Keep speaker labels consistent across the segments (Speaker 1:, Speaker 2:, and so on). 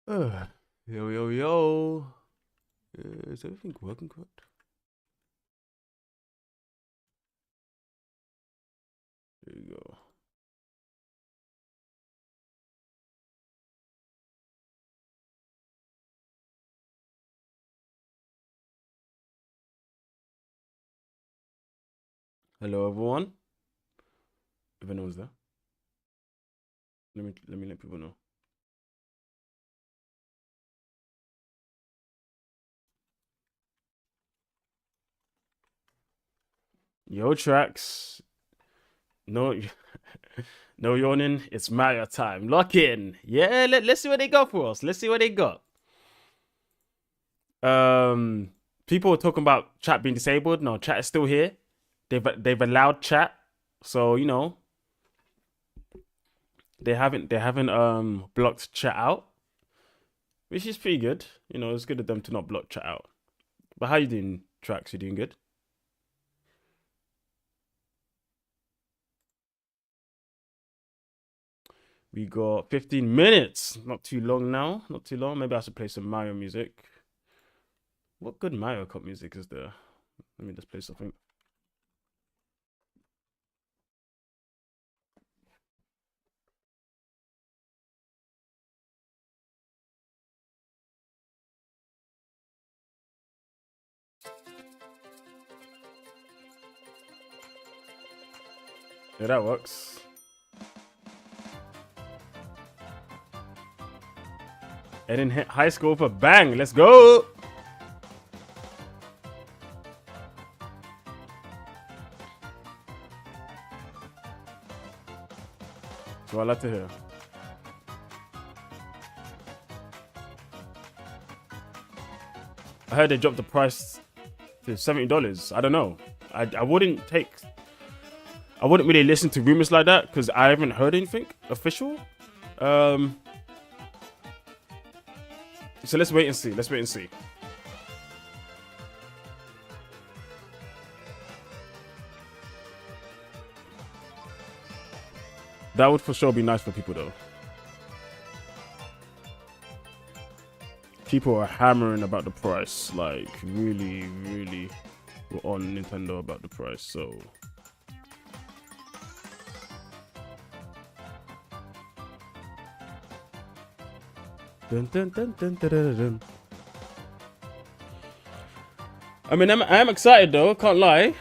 Speaker 1: Uh, yo, yo, yo. Is everything working correct? There you go. Hello, everyone. If anyone's there, let me let people know. Yo, tracks. No, no yawning. It's Mario time. Lock in. Yeah, let's see what they got for us. Let's see what they got. Um, People are talking about chat being disabled. No, chat is still here. They've allowed chat, so they haven't blocked chat out, which is pretty good. It's good of them to not block chat out. But how you doing, tracks? You doing good? We got 15 minutes. Not too long now. Not too long. Maybe I should play some Mario music. What good Mario Kart music is there? Let me just play something. Yeah, that works. And then hit high score for bang. Let's go. So I like to hear. I heard they dropped the price to $70. I don't know. I wouldn't take. I wouldn't really listen to rumors like that because I haven't heard anything official. Um. So let's wait and see. Let's wait and see. That would for sure be nice for people though. People are hammering about the price, like really, really were on Nintendo about the price. So dun, dun, dun, dun, dun, dun, dun. I mean, I'm excited though. Can't lie.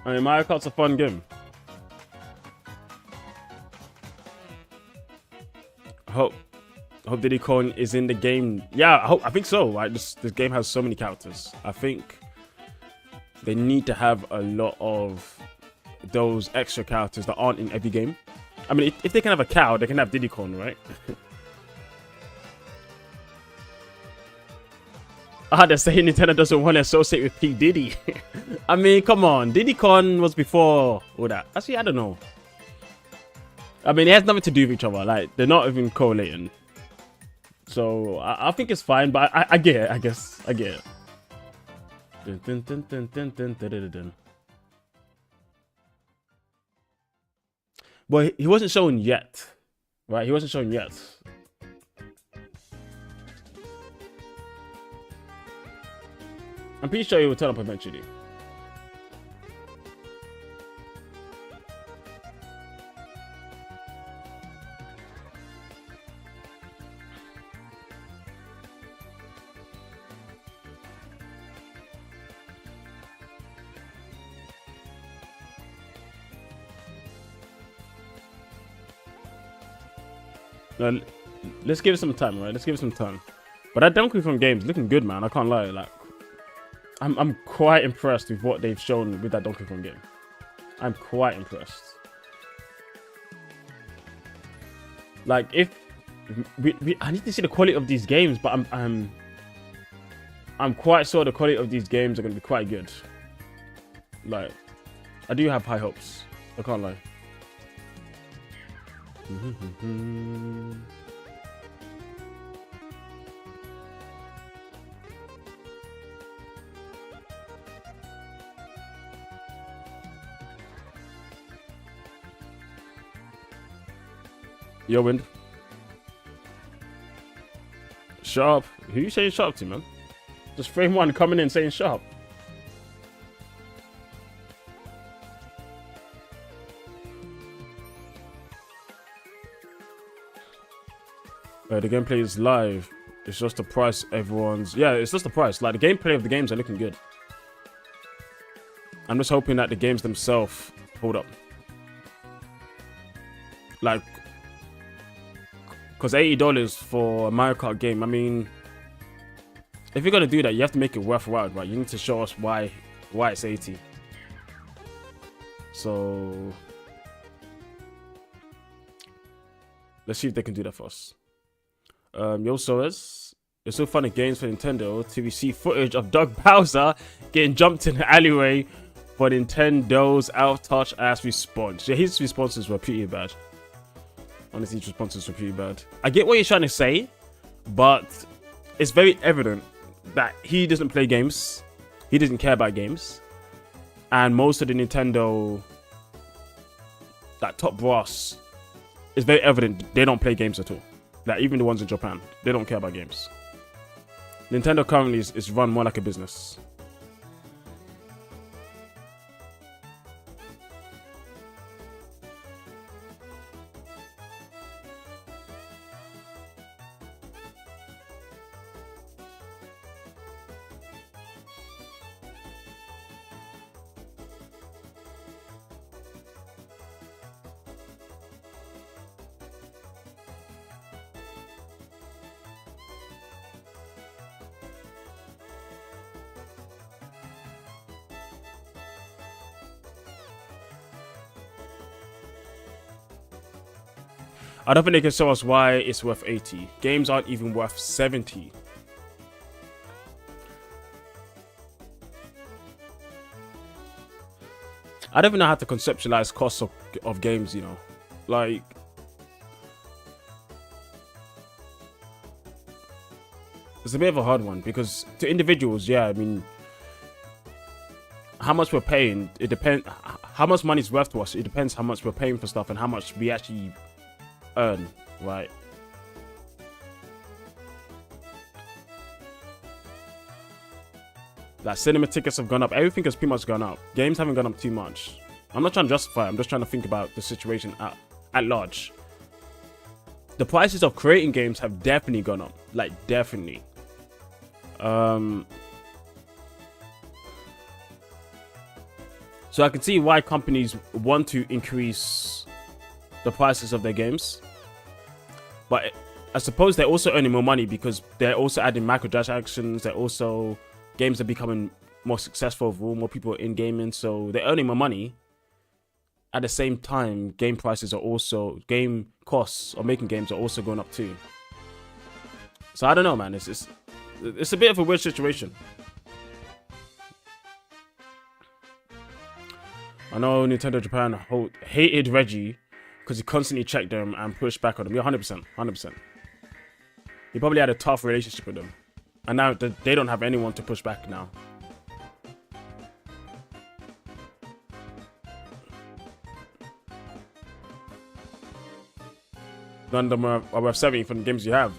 Speaker 1: I mean, Mario Kart's a fun game. I hope Diddy Kong is in the game. Yeah, I think so. Right, this game has so many characters. I think they need to have a lot of those extra characters that aren't in every game. I mean, if they can have a cow, they can have Diddy Kong, right? They're saying Nintendo doesn't want to associate with P Diddy. I mean, come on, Diddy Kong was before all that. Actually, I don't know. I mean, it has nothing to do with each other. Like, they're not even correlating. So I think it's fine, but I get it. I guess I get it. Dun, dun, dun, dun, dun, dun, dun, dun, dun. Well, he wasn't shown yet, right? He wasn't shown yet. I'm pretty sure he will turn up eventually. Now, let's give it some time, right? Let's give it some time. But that Donkey Kong game is looking good, man. I can't lie. Like, I'm quite impressed with what they've shown with that Donkey Kong game. I'm quite impressed. Like, if I need to see the quality of these games, but I'm quite sure the quality of these games are going to be quite good. Like, I do have high hopes. I can't lie. Yo, Wind. Sharp. Who you saying sharp to, man? Just frame one coming in saying sharp. The gameplay is live. It's just the price everyone's... Yeah, it's just the price. Like, the gameplay of the games are looking good. I'm just hoping that the games themselves hold up. Like... Because $80 for a Mario Kart game, I mean... If you're going to do that, you have to make it worthwhile, right? You need to show us why it's 80. So... Let's see if they can do that for us. Yo, Soas, it's so fun at games for Nintendo till we see footage of Doug Bowser getting jumped in the alleyway for Nintendo's out-touch ass response. Yeah, his responses were pretty bad. Honestly, his responses were pretty bad. I get what you're trying to say, but it's very evident that he doesn't play games. He doesn't care about games. And most of the Nintendo, that top brass, it's very evident they don't play games at all. Like, even the ones in Japan, they don't care about games. Nintendo currently is run more like a business. I don't think they can show us why it's worth 80. Games aren't even worth 70. I don't even know how to conceptualize costs of games, you know. Like... It's a bit of a hard one because to individuals, yeah, I mean... How much we're paying, it depends... How much money is worth to us, it depends how much we're paying for stuff and how much we actually... earn, right? Like, cinema tickets have gone up. Everything has pretty much gone up. Games haven't gone up too much. I'm not trying to justify it. I'm just trying to think about the situation at large. The prices of creating games have definitely gone up. Like, definitely. So I can see why companies want to increase the prices of their games. But I suppose they're also earning more money because they're also adding microtransactions. They're also... Games are becoming more successful overall. More people are in gaming. So they're earning more money. At the same time, game prices are also... Game costs of making games are also going up too. So I don't know, man. It's a bit of a weird situation. I know Nintendo Japan hated Reggie because he constantly checked them and pushed back on them. Yeah, 100%. 100%. He probably had a tough relationship with them. And now they don't have anyone to push back now. None of them are worth 70 from the games you have.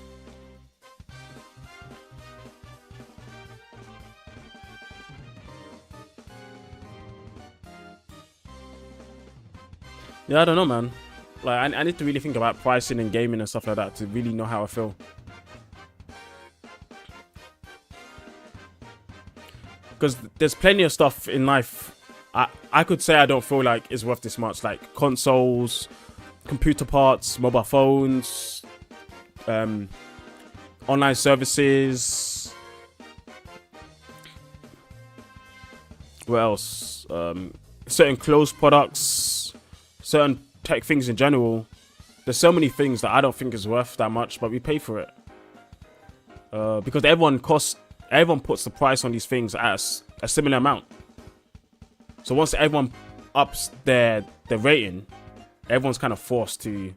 Speaker 1: Yeah, I don't know, man. Like, I need to really think about pricing and gaming and stuff like that to really know how I feel. Because there's plenty of stuff in life I could say I don't feel like it's worth this much. Like consoles, computer parts, mobile phones, online services. What else? Certain clothes products, certain tech things in general. There's so many things that I don't think is worth that much, but we pay for it. Because everyone puts the price on these things at a similar amount. So once everyone ups their rating, everyone's kind of forced to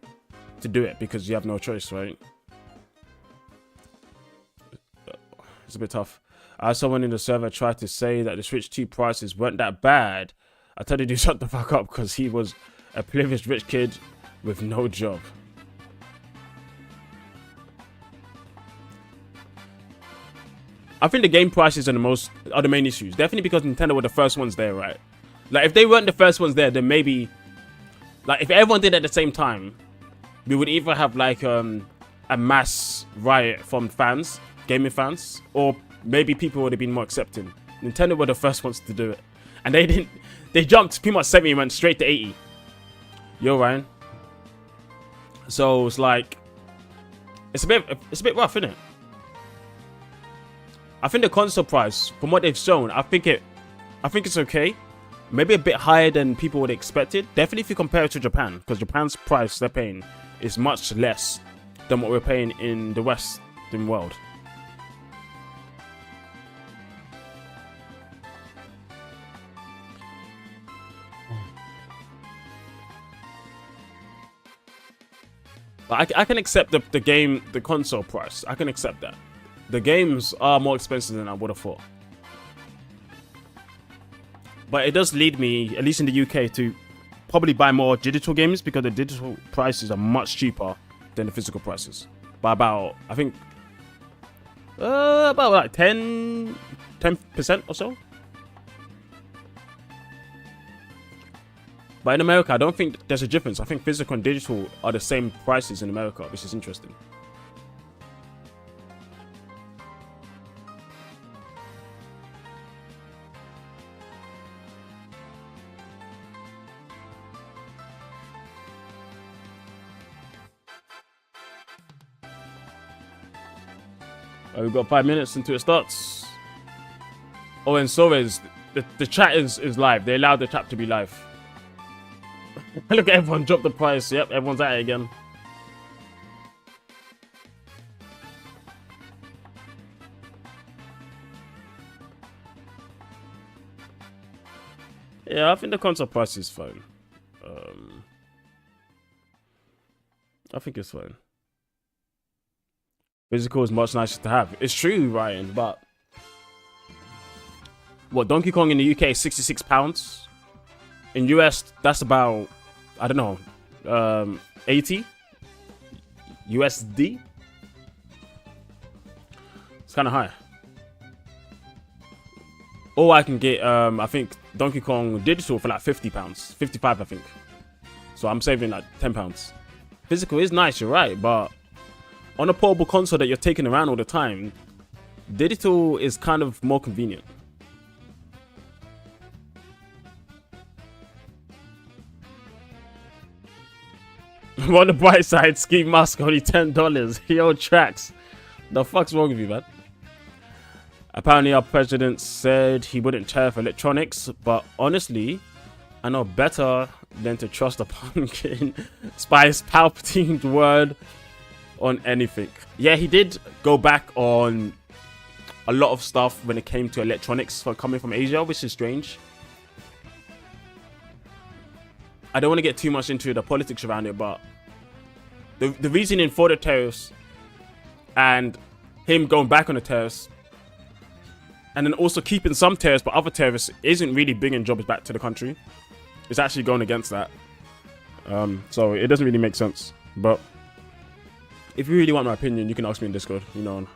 Speaker 1: do it because you have no choice, right? It's a bit tough. Someone in the server tried to say that the Switch 2 prices weren't that bad. I told him to shut the fuck up because he was a privileged rich kid with no job. I think the game prices are the main issues. Definitely because Nintendo were the first ones there, right? Like if they weren't the first ones there, then maybe like if everyone did it at the same time, we would either have like a mass riot from fans, gaming fans, or maybe people would have been more accepting. Nintendo were the first ones to do it, and they didn't. They jumped pretty much 70 and went straight to 80. Yo, Ryan. So it's like it's a bit rough, isn't it? I think the console price, from what they've shown, I think it's okay. Maybe a bit higher than people would have expected. Definitely if you compare it to Japan, because Japan's price they're paying is much less than what we're paying in the Western world. But I can accept the console price. I can accept that. The games are more expensive than I would have thought. But it does lead me, at least in the UK, to probably buy more digital games because the digital prices are much cheaper than the physical prices. By about, I think, about like 10% or so. But in America, I don't think there's a difference. I think physical and digital are the same prices in America, which is interesting. We've got 5 minutes until it starts. Oh, and so is the chat is live. They allowed the chat to be live. Look at everyone drop the price. Yep, everyone's at it again. Yeah, I think the console price is fine. I think it's fine. Physical is much nicer to have. It's true, Ryan, but what, Donkey Kong in the UK is £66. In US, that's about, I don't know, 80 USD. It's kind of high. Or I can get, I think, Donkey Kong digital for like £50, 55, I think. So I'm saving like £10. Physical is nice, you're right, but on a portable console that you're taking around all the time, digital is kind of more convenient. On the bright side, ski mask only $10. Yo, Tracks, the fuck's wrong with you, man? Apparently, our president said he wouldn't tariff electronics, but honestly, I know better than to trust a pumpkin spice Palpatine's word on anything. Yeah, he did go back on a lot of stuff when it came to electronics coming from Asia, which is strange. I don't want to get too much into the politics around it, but the reasoning for the tariffs and him going back on the tariffs and then also keeping some tariffs but other tariffs isn't really bringing jobs back to the country. It's actually going against that. So it doesn't really make sense. But if you really want my opinion, you can ask me in Discord, you know,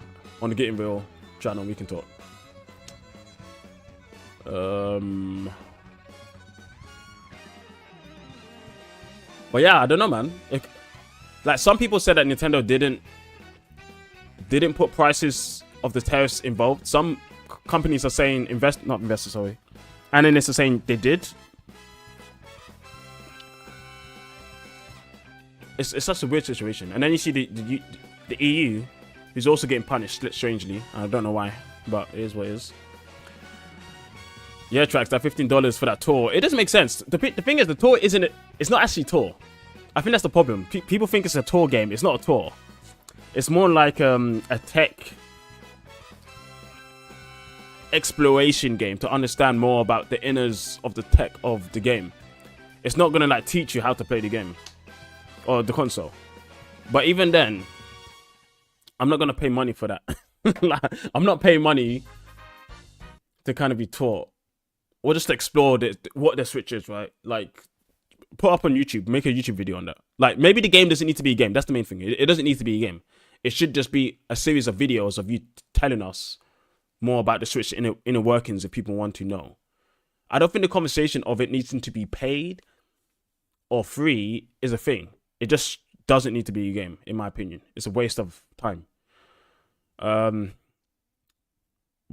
Speaker 1: on the Getting Real channel, we can talk. But yeah, I don't know, man. Like some people said that Nintendo didn't put prices of the tariffs involved. Some companies are saying analysts are saying they did. It's such a weird situation. And then you see the EU, who's also getting punished, strangely. I don't know why, but it is what it is. Yeah, Tracks, that $15 for that tour. It doesn't make sense. The thing is, the tour it's not actually tour. I think that's the problem. People think it's a tour game. It's not a tour. It's more like a tech exploration game to understand more about the inners of the tech of the game. It's not gonna like teach you how to play the game or the console. But even then, I'm not gonna pay money for that. I'm not paying money to kind of be taught or just to explore what the Switch is, right? Like, put up on YouTube, make a YouTube video on that. Like, maybe the game doesn't need to be a game. That's the main thing. It doesn't need to be a game. It should just be a series of videos of you telling us more about the Switch inner workings if people want to know. I don't think the conversation of it needing to be paid or free is a thing. It just doesn't need to be a game, in my opinion. It's a waste of time. What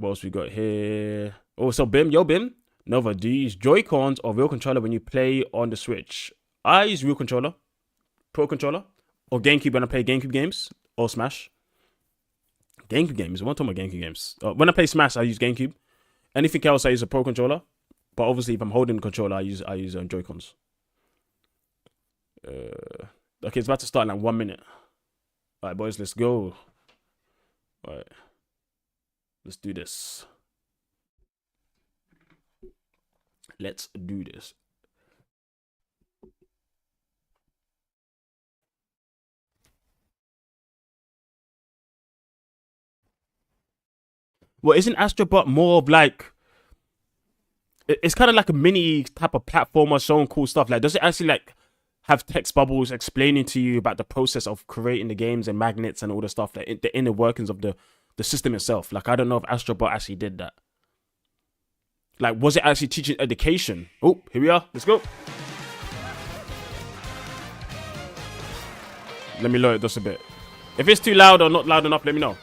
Speaker 1: else we got here? Oh, so Bim, Nova, do you use Joy-Cons or real controller when you play on the Switch? I use real controller, Pro controller, or GameCube when I play GameCube games, or Smash. GameCube games. I want to talk about GameCube games. When I play Smash, I use GameCube. Anything else, I use a Pro controller. But obviously, if I'm holding the controller, I use Joy-Cons. Okay, it's about to start in like 1 minute. All right, boys, let's go. All right, let's do this. Let's do this. Well, isn't Astrobot more of like... It's kind of like a mini type of platformer showing cool stuff. Like, does it actually like have text bubbles explaining to you about the process of creating the games and magnets and all the stuff, like the inner workings of the system itself? Like, I don't know if Astrobot actually did that. Like, was it actually teaching education? Oh, here we are. Let's go. Let me lower it just a bit. If it's too loud or not loud enough, let me know.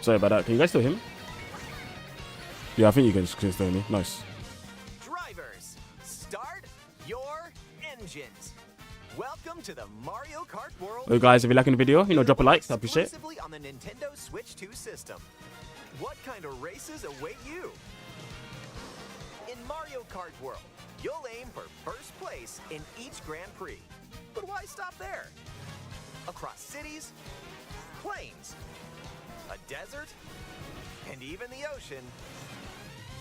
Speaker 1: Sorry about that. Can you guys still hear me? Yeah, I think you can still hear me. Nice.
Speaker 2: Drivers, start your engines. Welcome to the Mario Kart world.
Speaker 1: Hey guys, if you're liking the video, drop a like. I appreciate it.
Speaker 2: Exclusively on the Nintendo Switch 2 system. What kind of races await you? In Mario Kart World, you'll aim for first place in each Grand Prix. But why stop there? Across cities, plains, a desert, and even the ocean,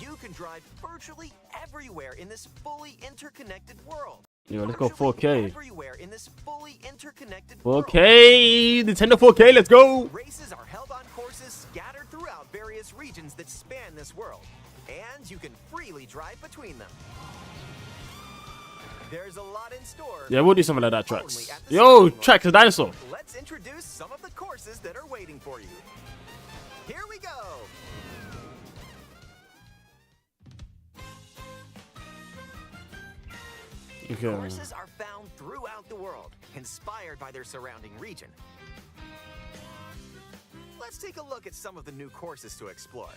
Speaker 2: you can drive virtually everywhere in this fully interconnected world.
Speaker 1: Yo, let's go 4K.
Speaker 2: Everywhere in this fully interconnected
Speaker 1: 4K, Nintendo 4K, let's go.
Speaker 2: Races are held on courses scattered throughout various regions that span this world, and you can freely drive between them. There's a lot in store.
Speaker 1: Yeah, we'll do something like that, Tracks. Yo, Tracks, a dinosaur.
Speaker 2: Let's introduce some of the courses that are waiting for you. Here we go.
Speaker 1: Okay.
Speaker 2: Courses are found throughout the world, inspired by their surrounding region. Let's take a look at some of the new courses to explore.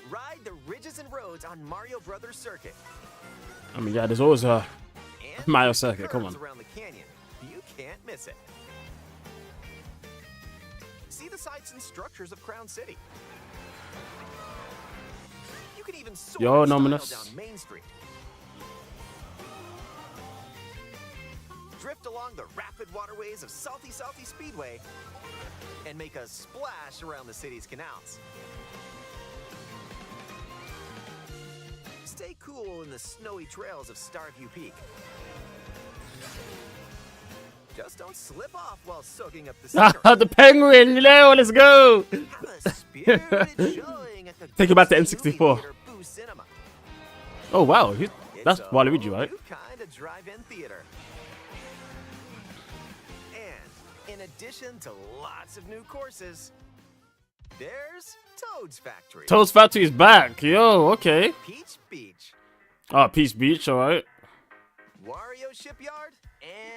Speaker 2: Ride the ridges and roads on Mario Brothers Circuit.
Speaker 1: I mean, yeah, there's always a Mario Circuit. Come on.
Speaker 2: Around the canyon. You can't miss it. See the sights and structures of Crown City. You can even soar in style down Main Street. Drift along the rapid waterways of Salty Speedway and make a splash around the city's canals. Stay cool in the snowy trails of Starview Peak. Just don't slip off while soaking up the scenery.
Speaker 1: The penguin, let's go.
Speaker 2: Have a spirited showing at the
Speaker 1: Take it back to N64.
Speaker 2: Boo Cinema.
Speaker 1: Oh wow, that's
Speaker 2: It's a
Speaker 1: Waluigi, right?
Speaker 2: new kind of drive-in theater. And in addition to lots of new courses, there's Toad's Factory.
Speaker 1: Toad's Factory is back. Yo, okay.
Speaker 2: Peach Beach.
Speaker 1: Oh, Peach Beach, all right.
Speaker 2: Wario Shipyard,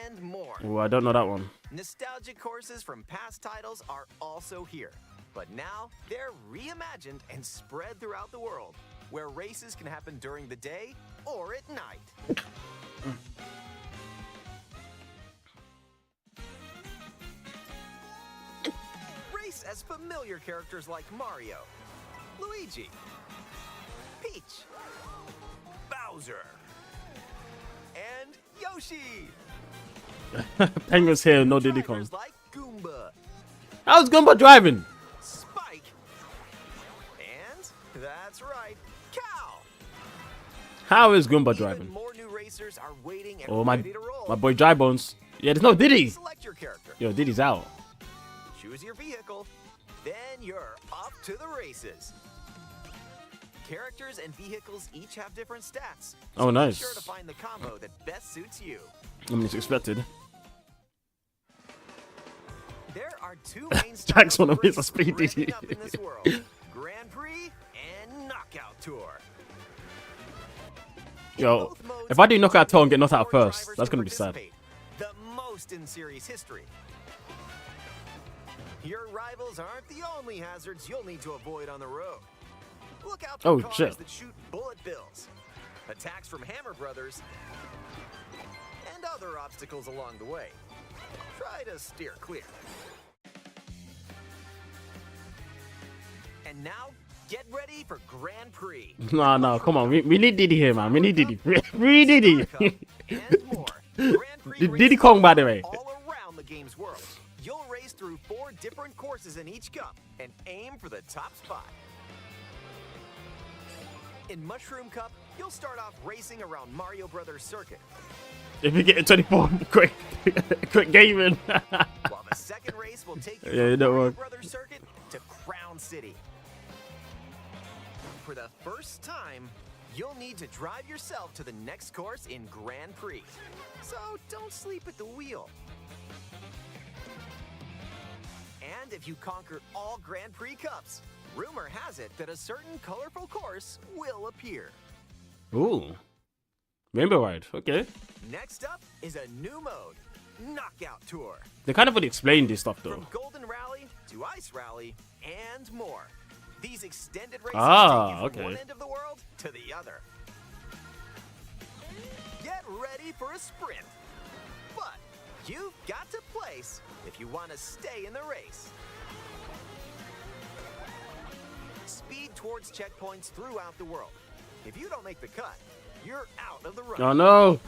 Speaker 2: and more.
Speaker 1: Oh, I don't know that one.
Speaker 2: Nostalgic courses from past titles are also here, but now they're reimagined and spread throughout the world, where races can happen during the day or at night. Race as familiar characters like Mario, Luigi, Peach, Bowser, and Yoshi.
Speaker 1: Penguin's here, no Diddy Kong.
Speaker 2: Like Goomba,
Speaker 1: How's Goomba driving?
Speaker 2: Spike, and that's right, Cow.
Speaker 1: How is Goomba
Speaker 2: Even
Speaker 1: driving?
Speaker 2: more new racers are waiting and
Speaker 1: Oh, my
Speaker 2: ready to roll.
Speaker 1: boy Dry Bones. Yeah, there's no Diddy.
Speaker 2: Select your character.
Speaker 1: Yo, Diddy's out.
Speaker 2: Choose your vehicle. Then you're off to the races. characters and vehicles each have different stats.
Speaker 1: Oh,
Speaker 2: so
Speaker 1: nice.
Speaker 2: Make sure to find the combo that best suits you.
Speaker 1: I mean, it's expected.
Speaker 2: There are two main
Speaker 1: Jack's
Speaker 2: styles
Speaker 1: one
Speaker 2: of
Speaker 1: of his
Speaker 2: race
Speaker 1: speed
Speaker 2: breaking
Speaker 1: DD.
Speaker 2: up in this world: Grand Prix and Knockout Tour. In
Speaker 1: Yo,
Speaker 2: both modes,
Speaker 1: if I do knockout tour and get knocked out
Speaker 2: four
Speaker 1: first,
Speaker 2: drivers
Speaker 1: that's
Speaker 2: can
Speaker 1: gonna be sad.
Speaker 2: participate, the most in series history. Your rivals aren't the only hazards you'll need to avoid on the road. Look out for
Speaker 1: Oh,
Speaker 2: cars
Speaker 1: shit.
Speaker 2: that shoot bullet bills, attacks from Hammer Brothers, and other obstacles along the way. Try to steer clear. And now, get ready for Grand Prix.
Speaker 1: No, come on. We need Diddy here, man. We need Diddy. We need Diddy.
Speaker 2: And more. Grand Prix
Speaker 1: Diddy
Speaker 2: races
Speaker 1: Kong, by the way.
Speaker 2: all around the game's world. You'll race through 4 different courses in each cup and aim for the top spot. In Mushroom Cup, you'll start off racing around Mario Brothers Circuit,
Speaker 1: If we get a 24, quick gaming.
Speaker 2: while the second race will take you
Speaker 1: Yeah,
Speaker 2: from
Speaker 1: that
Speaker 2: Mario
Speaker 1: worked.
Speaker 2: Brothers Circuit to Crown City. For the first time, you'll need to drive yourself to the next course in Grand Prix. So don't sleep at the wheel. And if you conquer all Grand Prix Cups, rumor has it that a certain colorful course will appear.
Speaker 1: Ooh. Rainbow Ride. Okay.
Speaker 2: Next up is a new mode, Knockout Tour.
Speaker 1: They kind of would explain this stuff, though.
Speaker 2: From Golden Rally to Ice Rally and more. These extended races
Speaker 1: Ah,
Speaker 2: take you from
Speaker 1: okay.
Speaker 2: one end of the world to the other. Get ready for a sprint. But you've got to place if you want to stay in the race. Speed towards checkpoints throughout the world. If you don't make the cut, you're out of the run.
Speaker 1: Oh, no.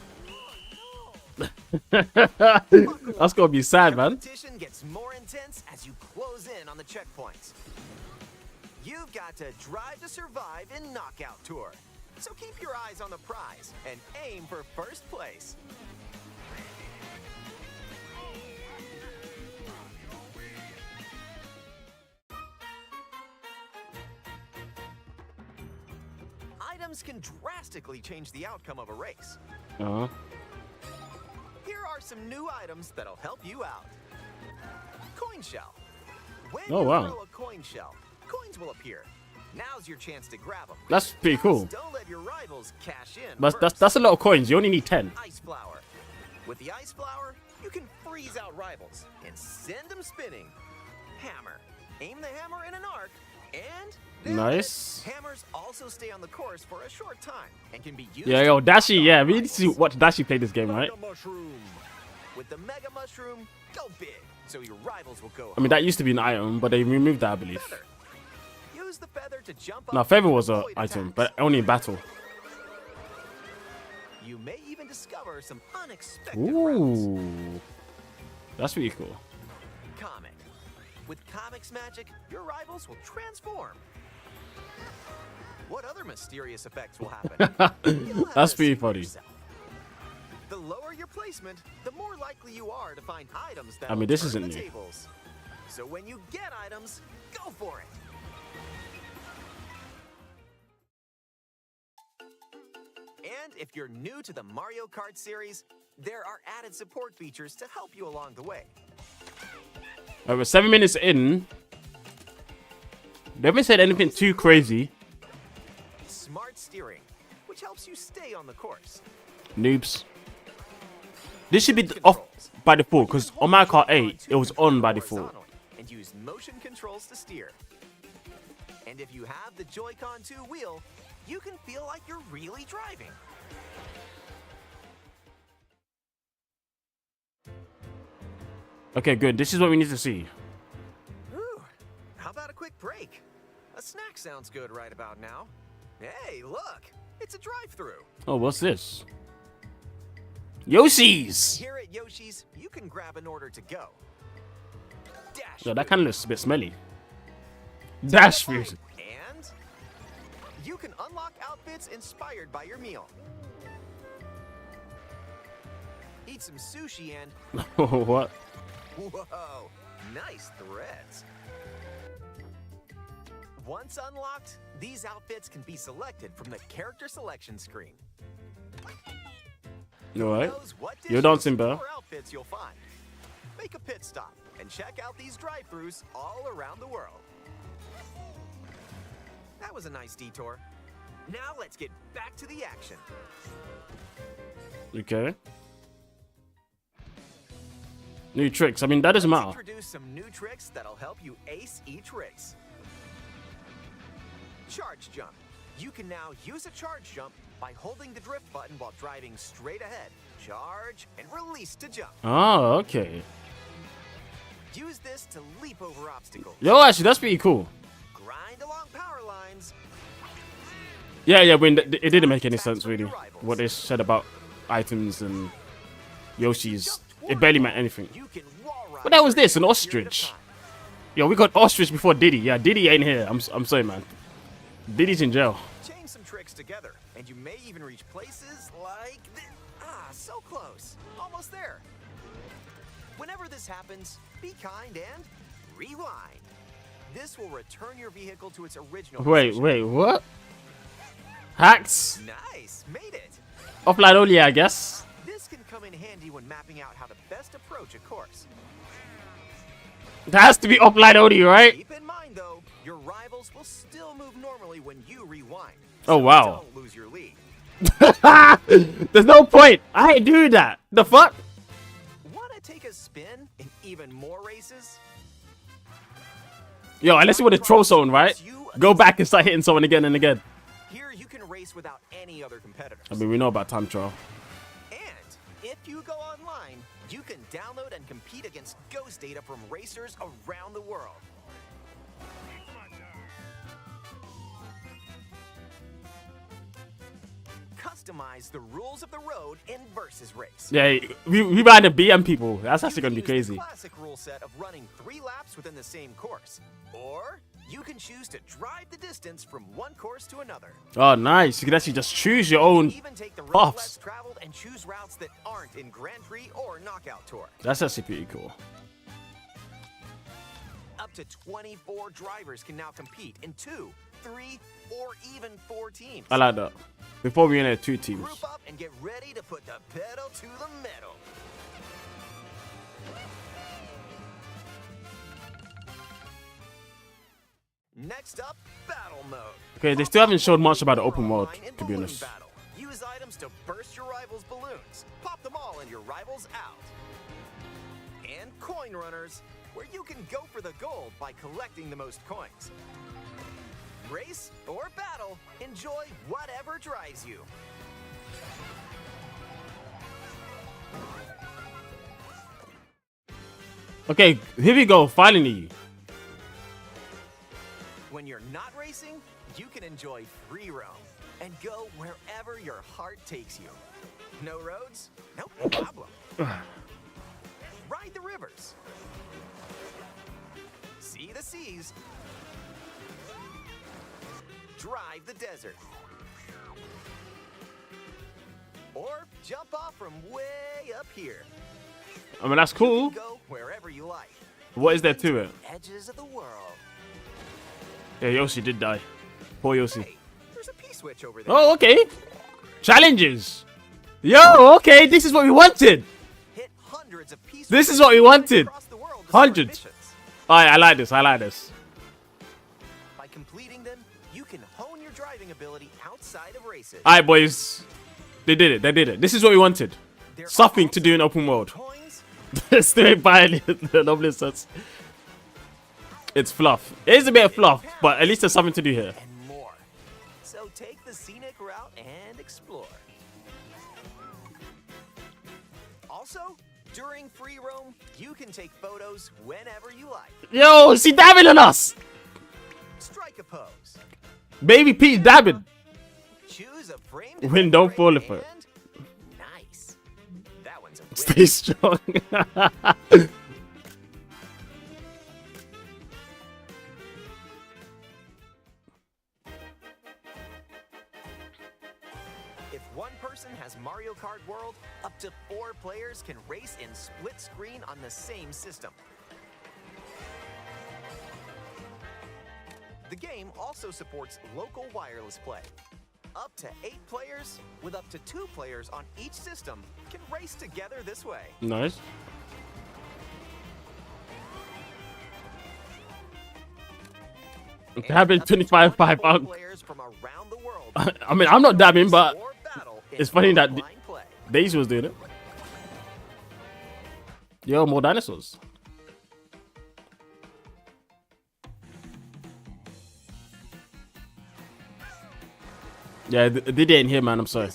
Speaker 1: That's going to be sad, man.
Speaker 2: Competition gets more intense as you close in on the checkpoints. You've got to drive to survive in Knockout Tour. So keep your eyes on the prize and aim for first place. Items can drastically change the outcome of a race.
Speaker 1: Uh-huh.
Speaker 2: Here are some new items that'll help you out. Coin shell. When
Speaker 1: Oh,
Speaker 2: you
Speaker 1: wow.
Speaker 2: throw a coin shell, coins will appear. Now's your chance to grab them.
Speaker 1: That's pretty cool.
Speaker 2: Don't let your rivals cash in.
Speaker 1: But
Speaker 2: first.
Speaker 1: that's a lot of coins. You only need 10.
Speaker 2: Ice flower. With the ice flower, you can freeze out rivals and send them spinning. Hammer. Aim the hammer in an arc and
Speaker 1: Nice.
Speaker 2: hammers also stay on the course for a short time and can be used.
Speaker 1: Yeah,
Speaker 2: to
Speaker 1: yo,
Speaker 2: knock
Speaker 1: Dashi,
Speaker 2: off
Speaker 1: yeah, we need to
Speaker 2: rivals.
Speaker 1: watch Dashi play this game, right?
Speaker 2: Mega mushroom. With the mega mushroom, go big so your rivals will go.
Speaker 1: I mean, that used to be an item, but they removed that, I believe.
Speaker 2: Feather. Use the feather to jump
Speaker 1: No,
Speaker 2: up
Speaker 1: Feather
Speaker 2: and
Speaker 1: was an
Speaker 2: avoid
Speaker 1: item,
Speaker 2: attacks.
Speaker 1: but only in battle.
Speaker 2: You may even discover some unexpected routes.
Speaker 1: Ooh. That's pretty cool.
Speaker 2: Comic. With Comic's magic, your rivals will transform. What other mysterious effects will happen? You'll have
Speaker 1: That's
Speaker 2: to
Speaker 1: pretty
Speaker 2: see for
Speaker 1: funny.
Speaker 2: yourself. The lower your placement, the more likely you are to find items that
Speaker 1: I mean, this
Speaker 2: turn
Speaker 1: isn't
Speaker 2: the
Speaker 1: new.
Speaker 2: tables. So when you get items, go for it. And if you're new to the Mario Kart series, there are added support features to help you along the way.
Speaker 1: We're 7 minutes in. They haven't said anything too crazy.
Speaker 2: Smart steering, which helps you stay on the course.
Speaker 1: Noobs. This should be off by default, because on Mario Kart 8, it was on by default.
Speaker 2: Horizontal, and use motion controls to steer. And if you have the Joy-Con 2 wheel, you can feel like you're really driving.
Speaker 1: Okay, good. This is what we need to see.
Speaker 2: Ooh, how about a quick break? A snack sounds good right about now. Hey, look, it's a drive-through.
Speaker 1: Oh, what's this? Yoshi's!
Speaker 2: Here at Yoshi's, you can grab an order to go. Dash
Speaker 1: Yo, that
Speaker 2: food.
Speaker 1: kind of looks a bit smelly. Dash food.
Speaker 2: And you can unlock outfits inspired by your meal. Eat some sushi and
Speaker 1: What?
Speaker 2: whoa, nice threads. Once unlocked, these outfits can be selected from the character selection screen.
Speaker 1: All right.
Speaker 2: Knows what
Speaker 1: You're
Speaker 2: dishes
Speaker 1: dancing, bro.
Speaker 2: or outfits you'll find. Make a pit stop and check out these drive-thrus all around the world. That was a nice detour. Now let's get back to the action.
Speaker 1: Okay. New tricks. I mean, that doesn't
Speaker 2: Let's
Speaker 1: matter.
Speaker 2: introduce some new tricks that'll help you ace each race. Charge jump. You can now use a charge jump by holding the drift button while driving straight ahead. Charge and release to jump.
Speaker 1: Oh, okay.
Speaker 2: Use this to leap over obstacles.
Speaker 1: Yo, actually, that's pretty cool.
Speaker 2: Grind along power lines.
Speaker 1: Yeah, when it didn't make any sense, really, what they said about items and Yoshi's. It barely meant anything.
Speaker 2: You can wall ride
Speaker 1: What the hell was this? An
Speaker 2: for a period of
Speaker 1: ostrich?
Speaker 2: time.
Speaker 1: Yo, we got ostrich before Diddy. Yeah, Diddy ain't here. I'm sorry, man. Diddy's in jail.
Speaker 2: Chain some tricks together, and you may even reach places like this. Ah, so close. Almost there. Whenever this happens, be kind and rewind. This will return your vehicle to its original position.
Speaker 1: Wait, what? Hacks?
Speaker 2: Nice, made it.
Speaker 1: Offline only, I guess.
Speaker 2: This can come in handy when mapping out how to best approach a course.
Speaker 1: It has to be offline only, right?
Speaker 2: Keep in mind, though, your rivals will still move normally when you rewind.
Speaker 1: Oh, wow.
Speaker 2: Don't lose your lead.
Speaker 1: There's no point. I ain't doing that. The fuck?
Speaker 2: Want to take a spin in even more races?
Speaker 1: Yo, unless you want to troll someone, right? Go back and start hitting someone again and again.
Speaker 2: Here you can race without any other competitors.
Speaker 1: I mean, we know about time trial.
Speaker 2: And if you go online, you can download and compete against ghost data from racers around the world. Customize the rules of the road in Versus Race.
Speaker 1: Yeah, we buy the BM people. That's actually gonna be
Speaker 2: You can use the
Speaker 1: crazy.
Speaker 2: classic rule set of running 3 laps within the same course. Or you can choose to drive the distance from one course to another.
Speaker 1: Oh, nice. You can actually just choose your own.
Speaker 2: Even take the road
Speaker 1: Paths.
Speaker 2: less traveled and choose routes that aren't in Grand Prix or Knockout Tour.
Speaker 1: That's actually pretty cool.
Speaker 2: Up to 24 drivers can now compete in 2, 3, or even 4 teams.
Speaker 1: I like that. Before we had 2 teams.
Speaker 2: Group up and get ready to put the pedal to the metal. Next up, battle mode.
Speaker 1: Okay, they still haven't showed much about the open world,
Speaker 2: Online in
Speaker 1: to be
Speaker 2: balloon
Speaker 1: honest.
Speaker 2: battle. Use items to burst your rivals' balloons. Pop them all and your rivals out. And coin runners, where you can go for the gold by collecting the most coins. Race or battle, enjoy whatever drives you.
Speaker 1: Okay, here we go. Finally.
Speaker 2: When you're not racing, you can enjoy free roam and go wherever your heart takes you. No roads? No problem. Ride the rivers. See the seas. Drive the desert. Or jump off from way up here.
Speaker 1: I mean, that's cool.
Speaker 2: Go wherever you like.
Speaker 1: What is there to it?
Speaker 2: Edges of the world.
Speaker 1: Yeah, Yoshi did die. Poor Yoshi.
Speaker 2: Hey, there's a P-switch over there.
Speaker 1: Oh, okay. Challenges. Yo, okay. This is what we wanted.
Speaker 2: Hit hundreds of P-switches
Speaker 1: This is what we wanted.
Speaker 2: across the world to start
Speaker 1: Hundreds.
Speaker 2: missions.
Speaker 1: Alright, I like this. I like this.
Speaker 2: By completing them, you can hone your driving ability outside of races.
Speaker 1: Alright, boys. They did it. They did it. This is what we wanted.
Speaker 2: There are
Speaker 1: Something to
Speaker 2: also
Speaker 1: do in open world.
Speaker 2: coins
Speaker 1: Still by the novelist sets. It's fluff. It is a bit of fluff, but at least there's something to do here.
Speaker 2: and more. So take the scenic route and explore. Also, during free roam, you can take photos whenever you like.
Speaker 1: Yo, is he dabbing on us?
Speaker 2: Strike a pose.
Speaker 1: Baby Pete dabbing.
Speaker 2: Choose a frame to
Speaker 1: Win, don't fall
Speaker 2: decorate,
Speaker 1: for it.
Speaker 2: and nice. That one's a win.
Speaker 1: Stay strong.
Speaker 2: If one person has Mario Kart World, up to 4 players can race in split screen on the same system. The game also supports local wireless play. Up to 8 players, with up to 2 players on each system, can race together this way.
Speaker 1: Nice. Dabbing 25-5.
Speaker 2: Players from around the world.
Speaker 1: I mean, I'm not dabbing, but it's funny that Daisy was doing it. Yo, more dinosaurs. Yeah, Diddy ain't here, man. I'm sorry.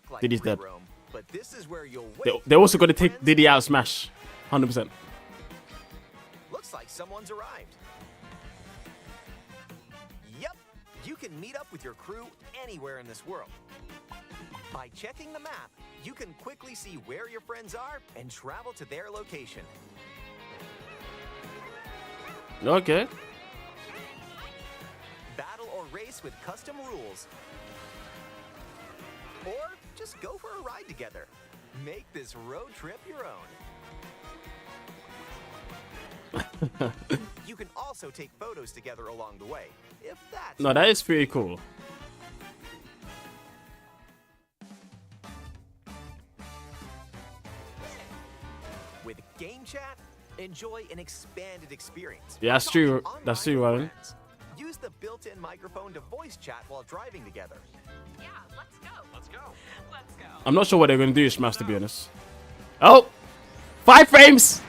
Speaker 2: Like
Speaker 1: Diddy's dead.
Speaker 2: room, but this is where you'll wait.
Speaker 1: They're also going to take Diddy out of Smash. 100%.
Speaker 2: Looks like someone's arrived. Yep, you can meet up with your crew anywhere in this world. By checking the map, you can quickly see where your friends are and travel to their location.
Speaker 1: Okay.
Speaker 2: Battle or race with custom rules. Or just go for a ride together. Make this road trip your own. You can also take photos together along the way, if that's...
Speaker 1: No, that is pretty cool.
Speaker 2: With Game Chat, enjoy an expanded experience.
Speaker 1: Yeah, that's true. That's true, Ryan.
Speaker 2: Use the built-in microphone to voice chat while driving together.
Speaker 3: Yeah, let's go. Let's go. Let's go.
Speaker 1: I'm not sure what they're going to do, Smash, to be honest. Oh! 5 frames!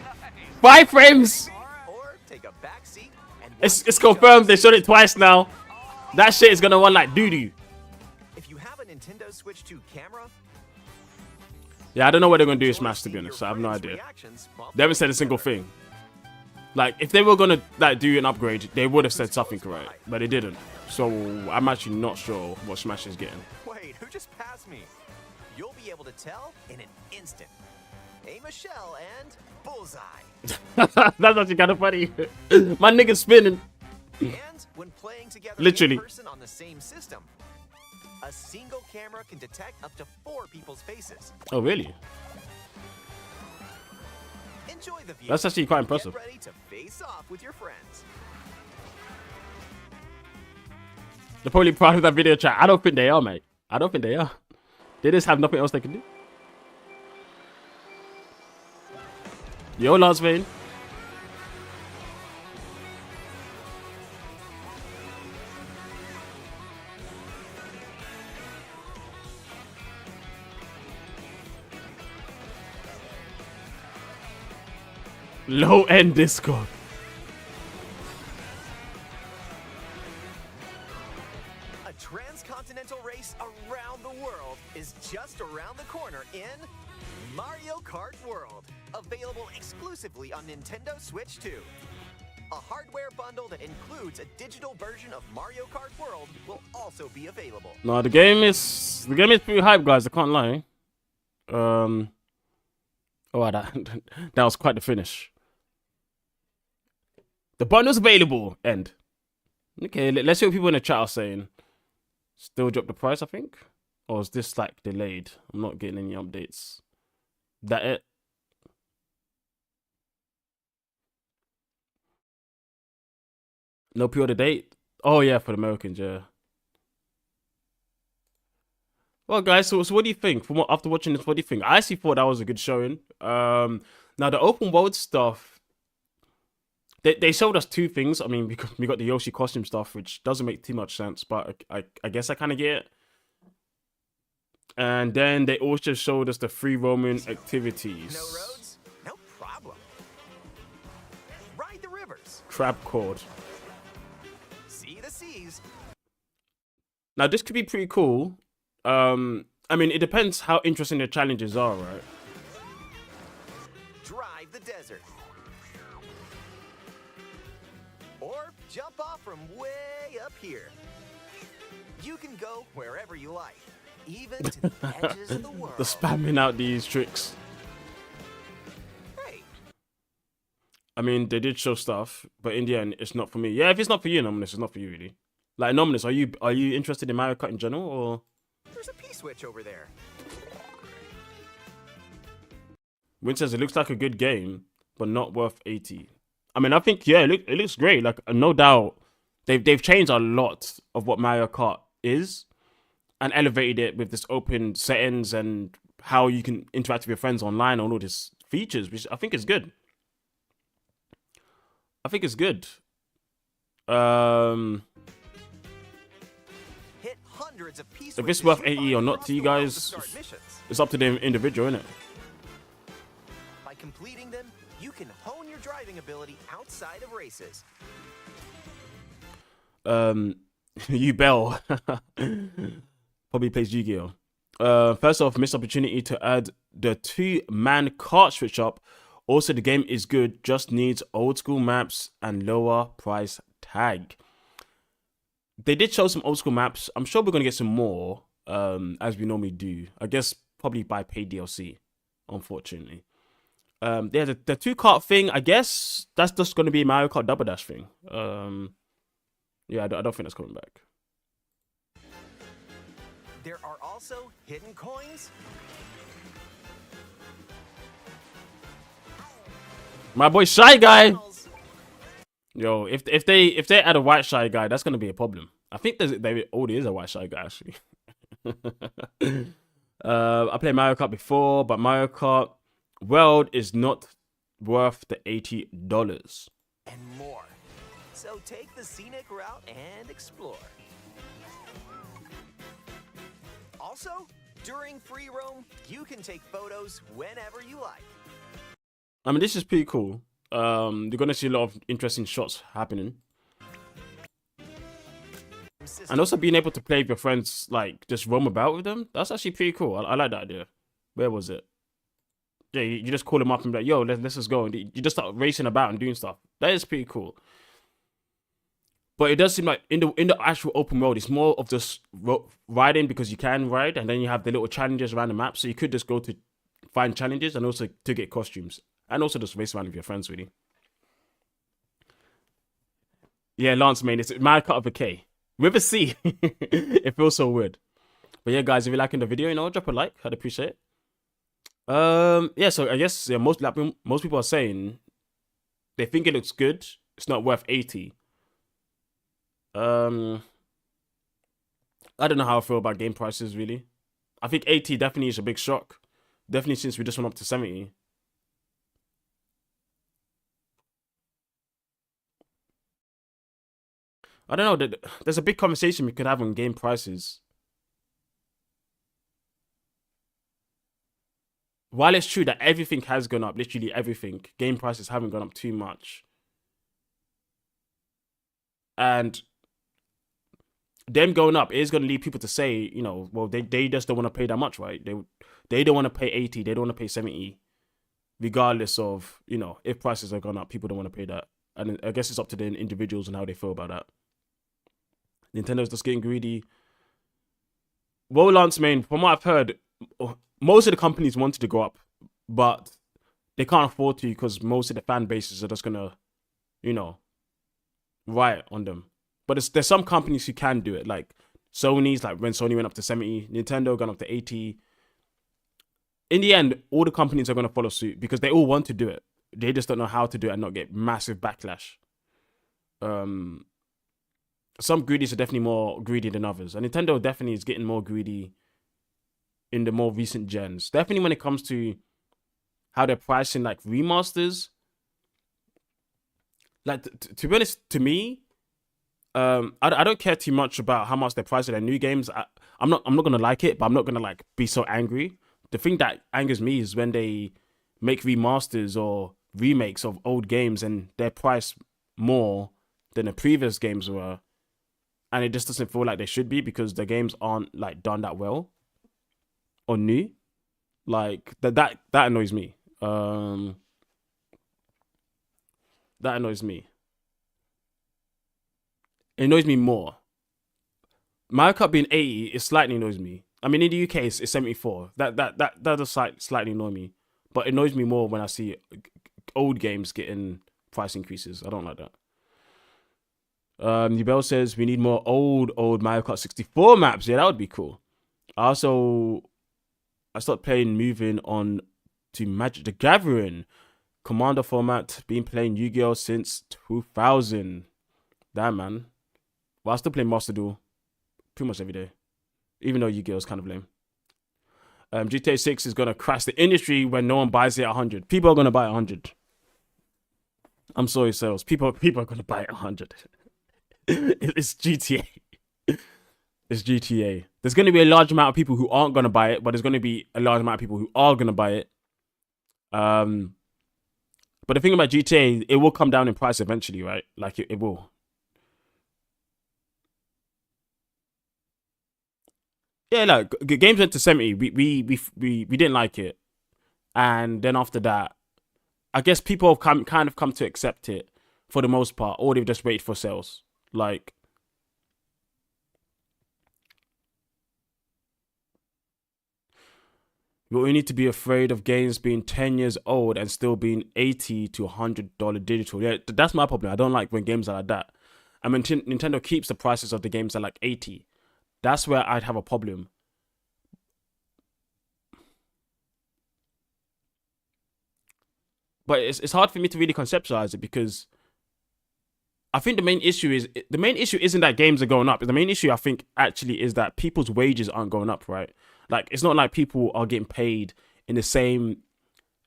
Speaker 1: 5 frames!
Speaker 2: Or take a back seat and
Speaker 1: It's confirmed. They showed it twice now. That shit is going to run like doo-doo.
Speaker 2: if you have a Nintendo Switch 2 camera,
Speaker 1: Yeah, I don't know what they're going to do with Smash, to be honest. I have no idea. They haven't said a single thing. Like, if they were going to like do an upgrade, they would have said something right. But they didn't. So, I'm actually not sure what Smash is getting.
Speaker 2: Wait, who just passed me? You'll be able to tell in an instant. Aim a shell and bullseye.
Speaker 1: That's actually kind of funny. My nigga's spinning.
Speaker 2: And when playing together
Speaker 1: Literally.
Speaker 2: in person on the same system, a single camera can detect up to 4 people's faces.
Speaker 1: Oh, really?
Speaker 2: Enjoy the view.
Speaker 1: That's actually quite impressive.
Speaker 2: Get ready to face off with your friends.
Speaker 1: They're probably proud of that video chat. I don't think they are, mate. I don't think they are. They just have nothing else they can do. Yo, Lance Vane. Low-end Discord.
Speaker 2: A transcontinental race around the world is just around the corner in Mario Kart World, available exclusively on Nintendo Switch 2. A hardware bundle that includes a digital version of Mario Kart World will also be available.
Speaker 1: No, the game is pretty hype, guys. I can't lie. Oh, that was quite the finish. The bundle's available. End. Okay, let's see what people in the chat are saying. Still drop the price, I think, or is this like delayed? I'm not getting any updates. That it? No pre-order date. Oh yeah, for the Americans, yeah. Well, guys, so what do you think? After watching this, what do you think? I actually thought that was a good showing. Now the open world stuff. They showed us 2 things. I mean, we got the Yoshi costume stuff, which doesn't make too much sense, but I guess I kind of get it. And then they also showed us the free roaming activities.
Speaker 2: No roads? No problem. Ride the rivers.
Speaker 1: Crab cord.
Speaker 2: See the seas.
Speaker 1: Now, this could be pretty cool. I mean, it depends how interesting the challenges are, right?
Speaker 2: Drive the desert. Or jump off from way up here. You can go wherever you like, even to the edges of the world.
Speaker 1: The spamming out these tricks.
Speaker 2: Hey.
Speaker 1: I mean, they did show stuff, but in the end, it's not for me. Yeah, if it's not for you, Nominus, it's not for you, really. Like, Nominus, are you interested in Mario Kart in general, or?
Speaker 2: There's a P-switch over there.
Speaker 1: Win says it looks like a good game, but not worth 80. I mean, I think, yeah, it looks great. Like, no doubt, they've changed a lot of what Mario Kart is and elevated it with this open settings and how you can interact with your friends online on all these features, which I think is good. I think it's good.
Speaker 2: Hit hundreds of P
Speaker 1: If it's
Speaker 2: switches
Speaker 1: worth
Speaker 2: you
Speaker 1: 80
Speaker 2: find
Speaker 1: or not
Speaker 2: across
Speaker 1: to you
Speaker 2: the world to
Speaker 1: guys,
Speaker 2: start missions.
Speaker 1: it's up to the individual, innit?
Speaker 2: By completing them, you can hone your driving ability outside of races.
Speaker 1: You Bell probably plays Yu-Gi-Oh. First off, missed opportunity to add the 2-man kart switch up. Also, the game is good, just needs old school maps and lower price tag. They did show some old school maps. I'm sure we're gonna get some more, as we normally do. I guess probably by paid DLC, unfortunately. Yeah, the 2-kart thing, I guess that's just gonna be Mario Kart Double Dash thing. Yeah, I don't think that's coming back.
Speaker 2: There are also hidden coins.
Speaker 1: My boy Shy Guy. Yo, if they add a white Shy Guy, that's gonna be a problem. I think there already is a white Shy Guy actually. I played Mario Kart before, but Mario Kart World is not worth the $80.
Speaker 2: And more. So take the scenic route and explore. Also, during free roam, you can take photos whenever you like.
Speaker 1: I mean, this is pretty cool. You're gonna see a lot of interesting shots happening. And also being able to play with your friends, like, just roam about with them, that's actually pretty cool. I like that idea. Where was it? Yeah, you just call them up and be like, yo, let's just go. And you just start racing about and doing stuff. That is pretty cool. But it does seem like in the actual open world, it's more of just riding because you can ride, and then you have the little challenges around the map. So you could just go to find challenges and also to get costumes. And also just race around with your friends, really. Yeah, Lance, man, it's Mario Kart with a K. With a C. It feels so weird. But yeah, guys, if you're liking the video, drop a like. I'd appreciate it. Yeah, so I guess most people are saying they think it looks good. It's not worth 80. I don't know how I feel about game prices, really. I think 80 definitely is a big shock. Definitely since we just went up to 70. I don't know. There's a big conversation we could have on game prices. While it's true that everything has gone up, literally everything, game prices haven't gone up too much. And them going up is going to lead people to say, well, they just don't want to pay that much, right? They don't want to pay 80, they don't want to pay 70. Regardless of, if prices have gone up, people don't want to pay that. And I guess it's up to the individuals and how they feel about that. Nintendo's just getting greedy. Well, Lance, man, from what I've heard, most of the companies wanted to go up, but they can't afford to because most of the fan bases are just going to, riot on them. But there's some companies who can do it, like Sony's, like when Sony went up to 70, Nintendo gone up to 80. In the end, all the companies are going to follow suit because they all want to do it. They just don't know how to do it and not get massive backlash. Some greedies are definitely more greedy than others. And Nintendo definitely is getting more greedy in the more recent gens. Definitely when it comes to how they're pricing like remasters. Like, to be honest, to me, I don't care too much about how much they're pricing their new games. I'm not gonna like it, but I'm not gonna like be so angry. The thing that angers me is when they make remasters or remakes of old games and they're priced more than the previous games were, and it just doesn't feel like they should be because the games aren't like done that well or new. Like that annoys me. That annoys me. It annoys me more. Mario Kart being 80, it slightly annoys me. I mean, in the UK, it's 74. That does slightly annoy me. But it annoys me more when I see old games getting price increases. I don't like that. Nibel says we need more old Mario Kart 64 maps. Yeah, that would be cool. I started playing, moving on to Magic the Gathering. Commander format, been playing Yu-Gi-Oh! Since 2000. Damn, man. But I still play Master Duel pretty much every day, even though Yu-Gi-Oh is kind of lame. GTA 6 is gonna crash the industry when no one buys it at 100. People are gonna buy 100. I'm sorry, sales. People are gonna buy it 100. It's GTA. It's GTA. There's gonna be a large amount of people who aren't gonna buy it, but there's gonna be a large amount of people who are gonna buy it. But the thing about GTA, it will come down in price eventually, right? Like it will. Yeah, like games went to 70. We didn't like it, and then after that, I guess people have kind of come to accept it for the most part, or they've just waited for sales. Like, we need to be afraid of games being 10 years old and still being $80 to $100 digital. Yeah, that's my problem. I don't like when games are like that. I mean, Nintendo keeps the prices of the games at like 80. That's where I'd have a problem. But it's hard for me to really conceptualize it because I think the main issue isn't that games are going up. The main issue I think actually is that people's wages aren't going up, right? Like it's not like people are getting paid in the same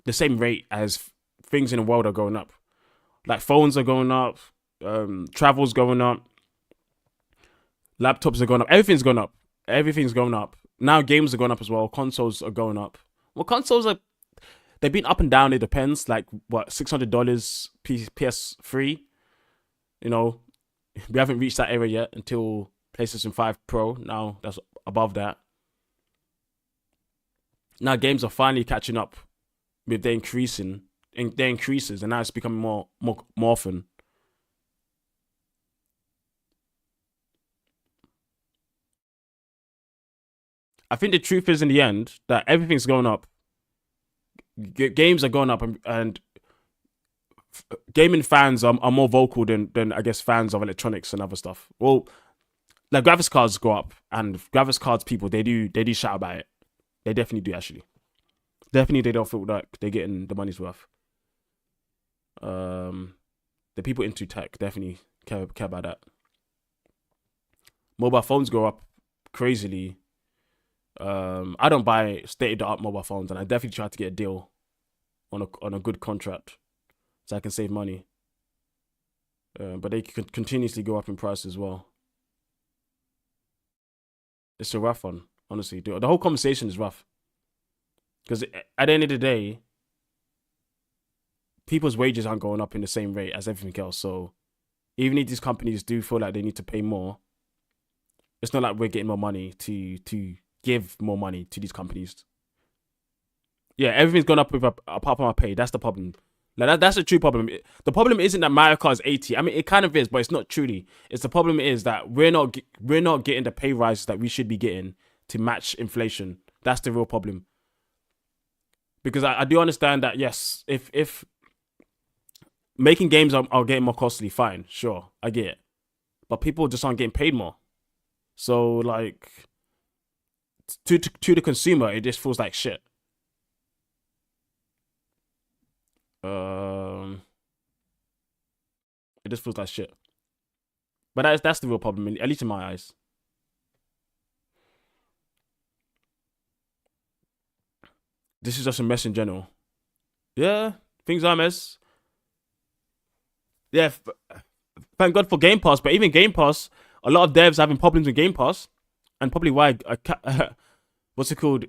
Speaker 1: rate as things in the world are going up. Like phones are going up, travel's going up, laptops are going up, everything's going up. Everything's going up. Now games are going up as well. Consoles are going up. Well, they've been up and down. It depends. Like what, $600 PS3. You know, we haven't reached that era yet until PlayStation 5 Pro. Now that's above that. Now games are finally catching up with their increases, and now it's becoming more often. I think the truth is in the end that everything's going up. Games are going up, and gaming fans are more vocal than I guess fans of electronics and other stuff. Well, like graphics cards go up, and graphics cards people they do shout about it. They definitely do actually. Definitely they don't feel like they're getting the money's worth. The people into tech definitely care about that. Mobile phones go up crazily. I don't buy state-of-the-art mobile phones, and I definitely try to get a deal on a good contract so I can save money. But they can continuously go up in price as well. It's a rough one, honestly. The whole conversation is rough. Because at the end of the day, people's wages aren't going up in the same rate as everything else. So even if these companies do feel like they need to pay more, it's not like we're getting more money to give more money to these companies. Yeah, everything's gone up with apart from our pay. That's the problem. Like that's the true problem. The problem isn't that Mario Kart is 80. I mean, it kind of is, but it's not truly. It's the problem is that we're not getting the pay rises that we should be getting to match inflation. That's the real problem. Because I do understand that yes, if making games are getting more costly, fine, sure, I get it. But people just aren't getting paid more. So like to the consumer, it just feels like shit. It just feels like shit. But that's the real problem, at least in my eyes. This is just a mess in general. Yeah, things are a mess. Yeah, thank God for Game Pass, but even Game Pass, a lot of devs are having problems with Game Pass, and probably why what's it called?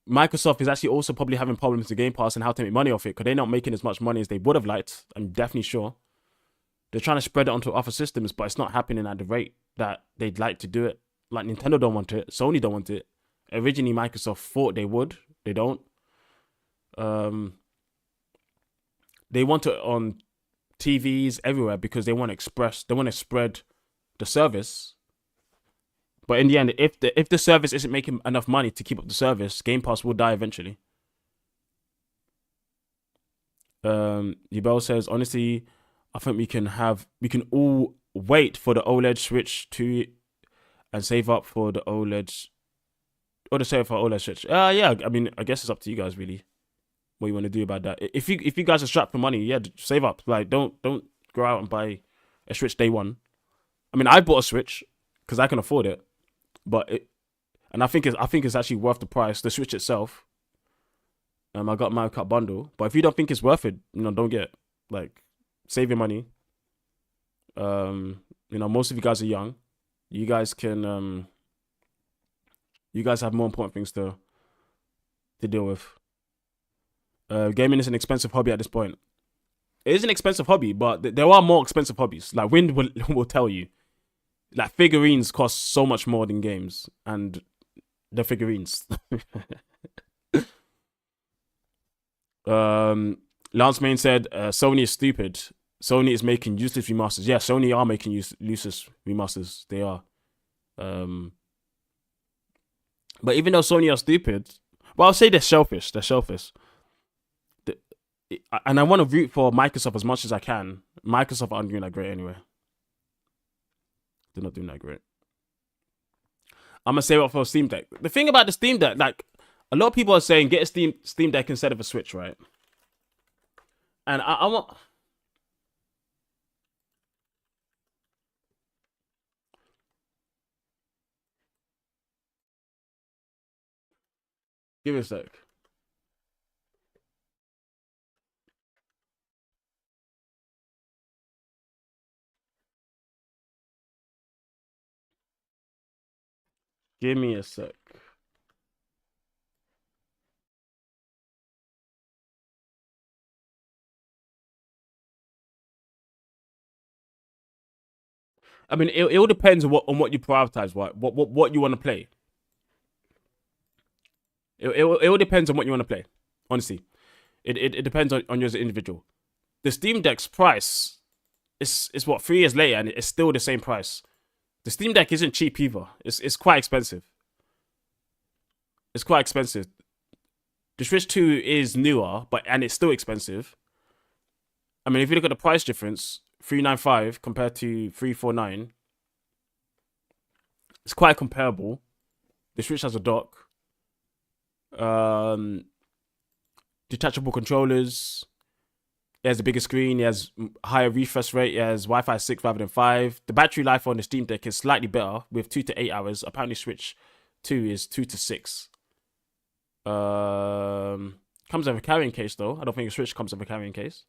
Speaker 1: Microsoft is actually also probably having problems with Game Pass and how to make money off it because they're not making as much money as they would have liked. I'm definitely sure. They're trying to spread it onto other systems, but it's not happening at the rate that they'd like to do it. Like Nintendo don't want it, Sony don't want it. Originally, Microsoft thought they would. They don't. They want it on TVs everywhere because they want to spread the service. But in the end, if the service isn't making enough money to keep up the service, Game Pass will die eventually. Yubel says, honestly, I think we can all wait for the OLED switch and save up for the OLED or to save for OLED switch. Yeah, I mean, I guess it's up to you guys really. What you want to do about that? If you guys are strapped for money, yeah, save up. Like don't go out and buy a switch day one. I mean, I bought a Switch because I can afford it, and I think it's actually worth the price. The Switch itself. I got my Kart bundle, but if you don't think it's worth it, don't get it. Like, save your money. Most of you guys are young. You guys can you guys have more important things to deal with. Gaming is an expensive hobby at this point. It is an expensive hobby, but there are more expensive hobbies. Like Wind will tell you, like figurines cost so much more than games, and the figurines. Lance Main said Sony is stupid. Sony is making useless remasters. Yeah, Sony are making useless remasters. They are. But even though Sony are stupid, well, I'll say they're selfish. They're selfish. And I want to root for Microsoft as much as I can. Microsoft aren't doing that great anyway. They're not doing that great. I'm going to save up for a Steam Deck. The thing about the Steam Deck, like, a lot of people are saying get a Steam Deck instead of a Switch, right? And I want... Give me a sec. Give me a sec. I mean, it all depends on what you prioritize, what you want to play. It all depends on what you want to play. Honestly, it depends on you as an individual. The Steam Deck's price is what 3 years later, and it's still the same price. The Steam Deck isn't cheap either. It's quite expensive. It's quite expensive. The Switch 2 is newer, and it's still expensive. I mean, if you look at the price difference, $395 compared to $349, it's quite comparable. The Switch has a dock, detachable controllers. It has a bigger screen. It has higher refresh rate. It has Wi-Fi 6 rather than 5. The battery life on the Steam Deck is slightly better with 2 to 8 hours. Apparently, Switch 2 is 2 to 6. Comes with a carrying case though. I don't think a Switch comes with a carrying case.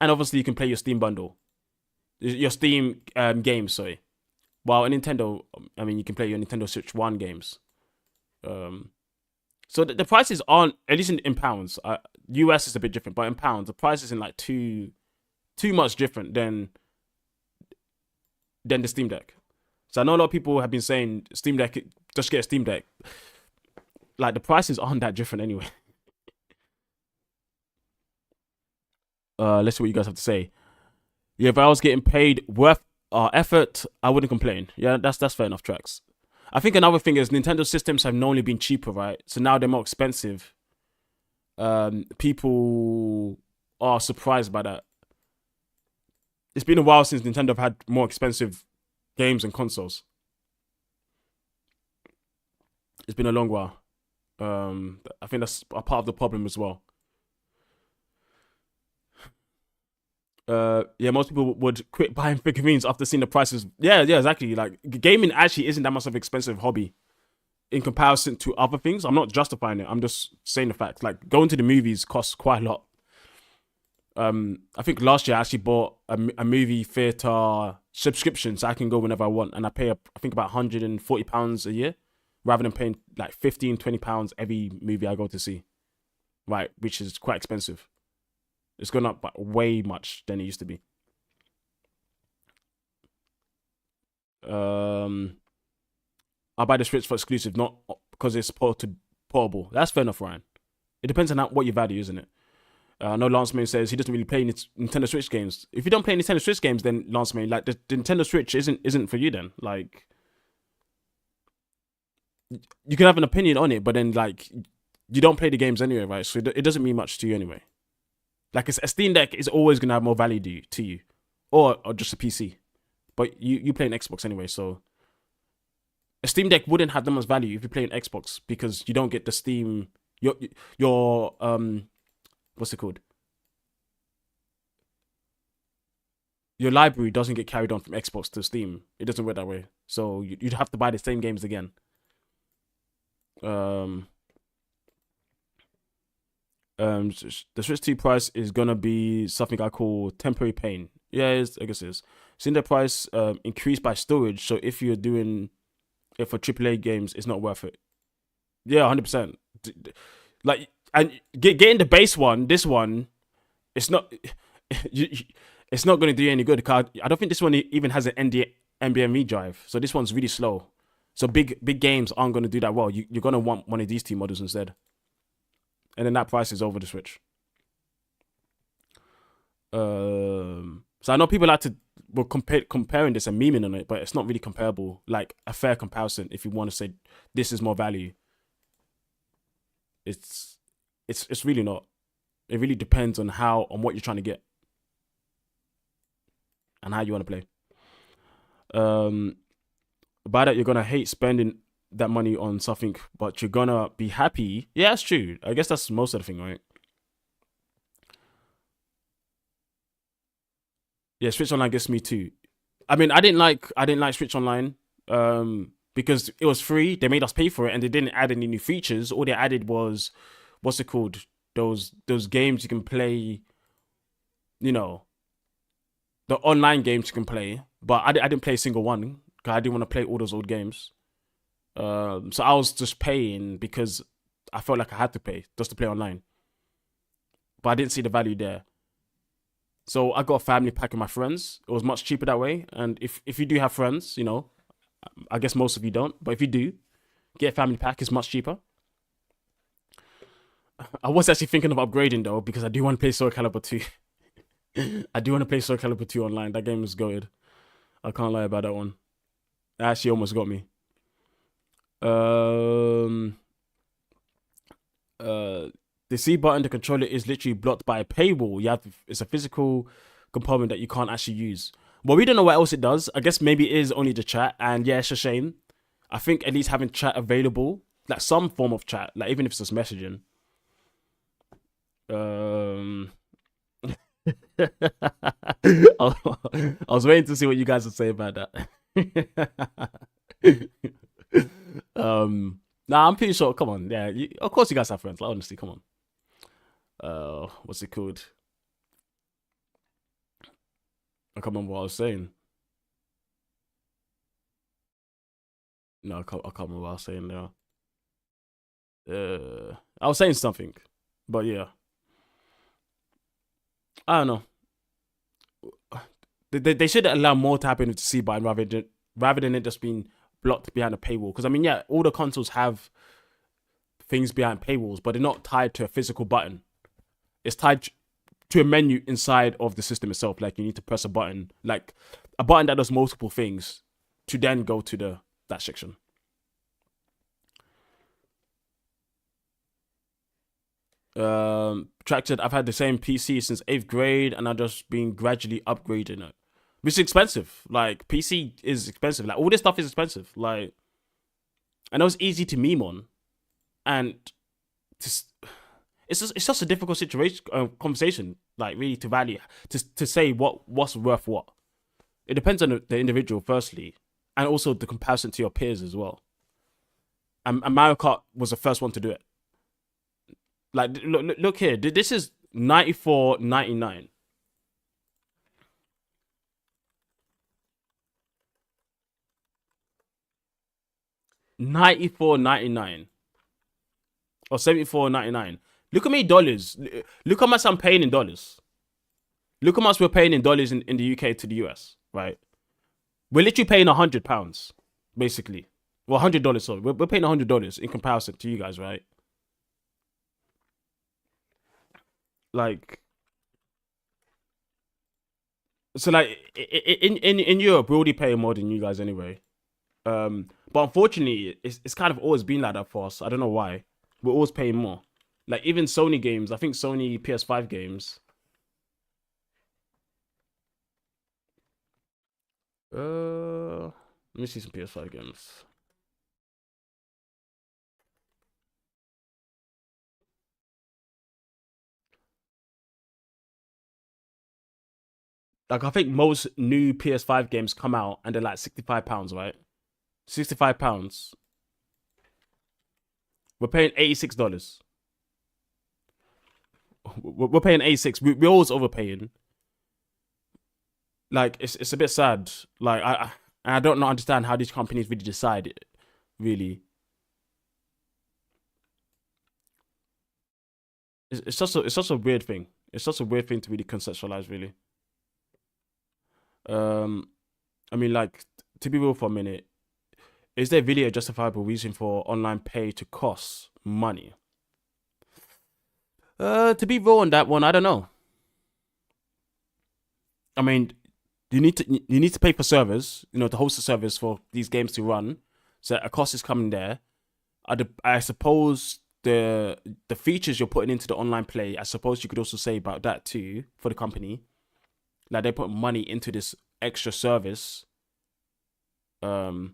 Speaker 1: And obviously, you can play your Steam bundle, your Steam games. Sorry. While a Nintendo, I mean, you can play your Nintendo Switch 1 games. So the prices aren't, at least in pounds. US is a bit different, but in pounds, the price isn't like too much different than the Steam Deck. So I know a lot of people have been saying Steam Deck, just get a Steam Deck. Like the prices aren't that different anyway. Let's see what you guys have to say. Yeah, if I was getting paid worth effort, I wouldn't complain. Yeah, that's fair enough, Tracks. I think another thing is Nintendo systems have normally been cheaper, right? So now they're more expensive. People are surprised by that. It's been a while since Nintendo have had more expensive games and consoles. It's been a long while. I think that's a part of the problem as well. Most people would quit buying figurines after seeing the prices. Yeah, exactly. Like gaming actually isn't that much of an expensive hobby in comparison to other things. I'm not justifying it. I'm just saying the fact. Like going to the movies costs quite a lot. I think last year I actually bought a movie theater subscription so I can go whenever I want, and I pay I think about £140 a year rather than paying like £15-20 every movie I go to see. Right, which is quite expensive. It's gone up by way much than it used to be. I'll buy the Switch for exclusive, not because it's portable. That's fair enough, Ryan. It depends on what you value, isn't it? I know Lance Main says he doesn't really play Nintendo Switch games. If you don't play Nintendo Switch games, then Lance Main, like the Nintendo Switch isn't for you. Then like you can have an opinion on it, but then like you don't play the games anyway, right? So it doesn't mean much to you anyway. Like a Steam Deck is always gonna have more value to you, or just a PC. But you play an Xbox anyway, so a Steam Deck wouldn't have that much value if you play an Xbox because you don't get the Steam your what's it called? your library doesn't get carried on from Xbox to Steam. It doesn't work that way. So you'd have to buy the same games again. The Switch 2 price is gonna be something I call temporary pain. Yeah, I guess it is. Seeing the price increase by storage, so if you're doing it for AAA games, it's not worth it. Yeah, 100%. Like, and getting the base one, this one, it's not. It's not going to do you any good. I don't think this one even has an NVMe drive, so this one's really slow. So big games aren't going to do that well. You're going to want one of these two models instead, and then that price is over the Switch. So I know people like to comparing this and memeing on it, but it's not really comparable. Like a fair comparison, if you want to say this is more value, it's really not. It really depends on what you're trying to get and how you want to play. By that, you're gonna hate spending that money on something, but you're gonna be happy. Yeah, that's true. I guess that's most of the thing, right? Yeah, Switch Online gets me too. I mean, I didn't like Switch Online because it was free. They made us pay for it, and they didn't add any new features. All they added was what's it called? Those games you can play. You know, the online games you can play, but I didn't play a single one because I didn't want to play all those old games. So I was just paying because I felt like I had to pay just to play online, but I didn't see the value there. So I got a family pack with my friends. It was much cheaper that way. And if you do have friends, you know, I guess most of you don't, but if you do, get a family pack. It's much cheaper. I was actually thinking of upgrading though because I do want to play Soul Calibur 2. I do want to play Soul Calibur 2 online. That game is goated. I can't lie about that one. It actually almost got me. The C button, the controller is literally blocked by a paywall. It's a physical component that you can't actually use. Well, we don't know what else it does. I guess maybe it is only the chat, and yeah, it's a shame. I think at least having chat available, like some form of chat, like even if it's just messaging. I was waiting to see what you guys would say about that. Nah, I'm pretty sure. Come on, yeah. Of course, you guys have friends. Like, honestly, come on. What's it called? I can't remember what I was saying. No, I can't remember what I was saying now. I was saying something, but yeah, I don't know. They should allow more to happen with the C button rather than it just being blocked behind a paywall. Because I mean, yeah, all the consoles have things behind paywalls, but they're not tied to a physical button. It's tied to a menu inside of the system itself. Like you need to press a button, like a button that does multiple things, to then go to that section. Track said, I've had the same PC since 8th grade and I've just been gradually upgrading it. Which is expensive. Like, PC is expensive. Like, all this stuff is expensive. Like, I know it's easy to meme on. And it's just a difficult situation, conversation. Like, really, to value, to say what's worth what. It depends on the individual, firstly. And also the comparison to your peers as well. And Mario Kart was the first one to do it. Like, look here. This is $94.99. $94.99 or $74.99. Look at me, dollars. Look how much I'm paying in dollars. Look how much we're paying in dollars in the UK to the US, right? We're literally paying £100, basically. Well, $100, sorry. We're paying $100 in comparison to you guys, right? Like, so like in Europe, we're already paying more than you guys anyway. But unfortunately, it's kind of always been like that for us. I don't know why. We're always paying more. Like even Sony games, I think Sony PS5 games. Let me see some PS5 games. Like I think most new PS5 games come out and they're like £65, right? £65. We're paying $86. We're paying 86. We're always overpaying. Like it's a bit sad. Like I don't not understand how these companies really decide it. Really, it's such a weird thing. It's such a weird thing to really conceptualize. Really. Um, I mean, like to be real for a minute, is there really a justifiable reason for online pay to cost money? To be real on that one, I don't know. I mean, you need to pay for servers, to host the servers for these games to run. So a cost is coming there. I suppose the features you're putting into the online play, I suppose you could also say about that too for the company. Like they put money into this extra service. So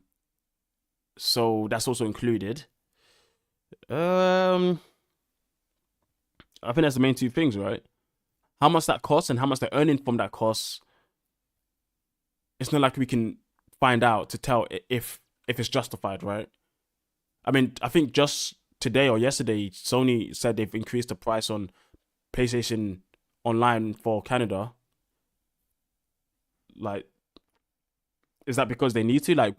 Speaker 1: that's also included. I think that's the main two things, right? How much that costs and how much they're earning from that cost. It's not like we can find out to tell if it's justified, right? I mean, I think just today or yesterday, Sony said they've increased the price on PlayStation Online for Canada. Like, is that because they need to? Like,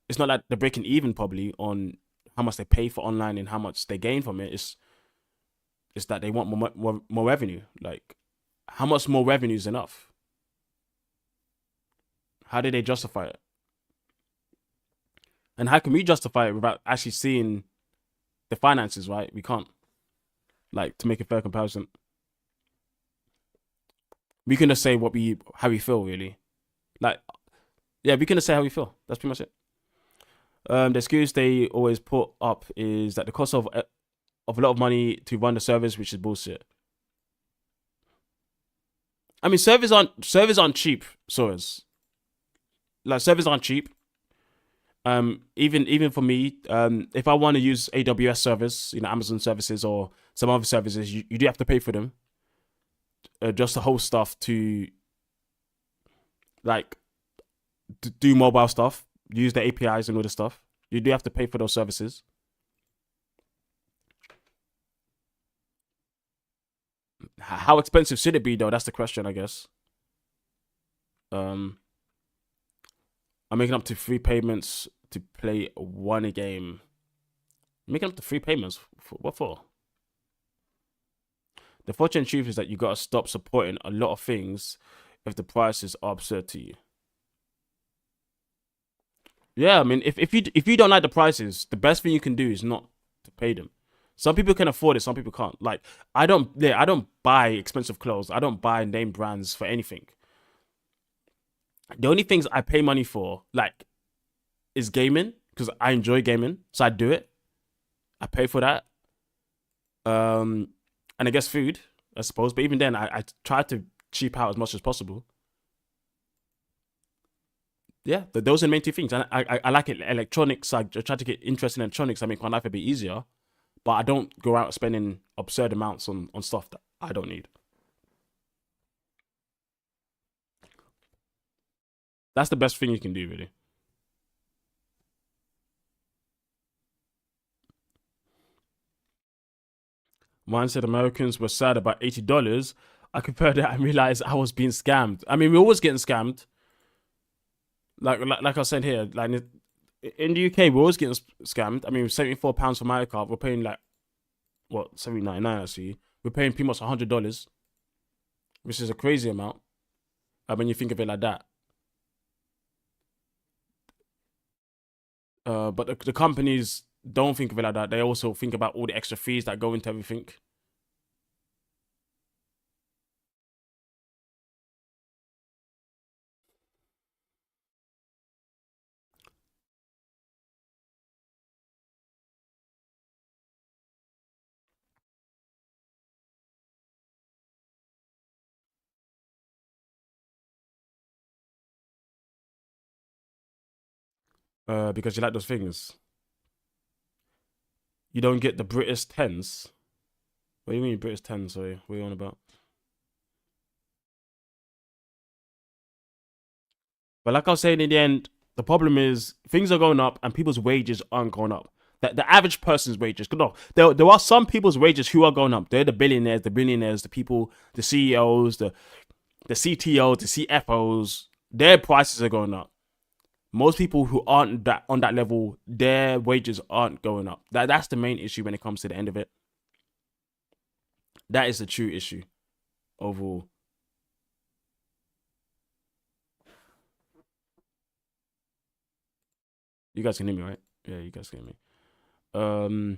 Speaker 1: it's not like they're breaking even probably on how much they pay for online and how much they gain from it. It's that they want more revenue. Like, how much more revenue is enough? How do they justify it? And how can we justify it without actually seeing the finances, right? We can't. Like, to make a fair comparison. We can just say how we feel, really. Like, yeah, we can just say how we feel. That's pretty much it. The excuse they always put up is that the cost of a lot of money to run the service, which is bullshit. I mean, servers aren't cheap, servers. Like servers aren't cheap. Even for me, if I want to use AWS servers, Amazon services or some other services, you do have to pay for them. Just to host stuff to like to do mobile stuff, use the APIs and all the stuff. You do have to pay for those services. How expensive should it be though? That's the question, I guess. I'm making up to 3 payments to play one game. Making up to 3 payments? What for? The fortunate truth is that you gotta stop supporting a lot of things if the prices are absurd to you. Yeah, I mean, if you don't like the prices, the best thing you can do is not to pay them. Some people can afford it, some people can't. Like I don't buy expensive clothes. I don't buy name brands for anything. The only things I pay money for, like, is gaming because I enjoy gaming, so I do it. I pay for that. And I guess food, I suppose. But even then, I try to cheap out as much as possible. Yeah, those are the main 2 things. And I like it. Electronics. I try to get interested in electronics. I make my life a bit easier. But I don't go out spending absurd amounts on stuff that I don't need. That's the best thing you can do, really. Mine said Americans were sad about $80. I compared it and realized I was being scammed. I mean, we're always getting scammed. Like I said here, like in the UK, we're always getting scammed. I mean, £74 for Mario Kart, we're paying like what, 7.99 actually. We're paying pretty much $100, which is a crazy amount. When you think of it like that. But the companies don't think of it like that. They also think about all the extra fees that go into everything. Because you like those things. You don't get the British tens. What do you mean British tens? Sorry, what are you on about? But like I was saying, in the end, the problem is things are going up and people's wages aren't going up. The average person's wages. No, there are some people's wages who are going up. They're the billionaires, the billionaires, the people, the CEOs, the CTOs, the CFOs. Their prices are going up. Most people who aren't on that level, their wages aren't going up. That's the main issue when it comes to the end of it. That is the true issue overall. You guys can hear me, right? Yeah, you guys can hear me.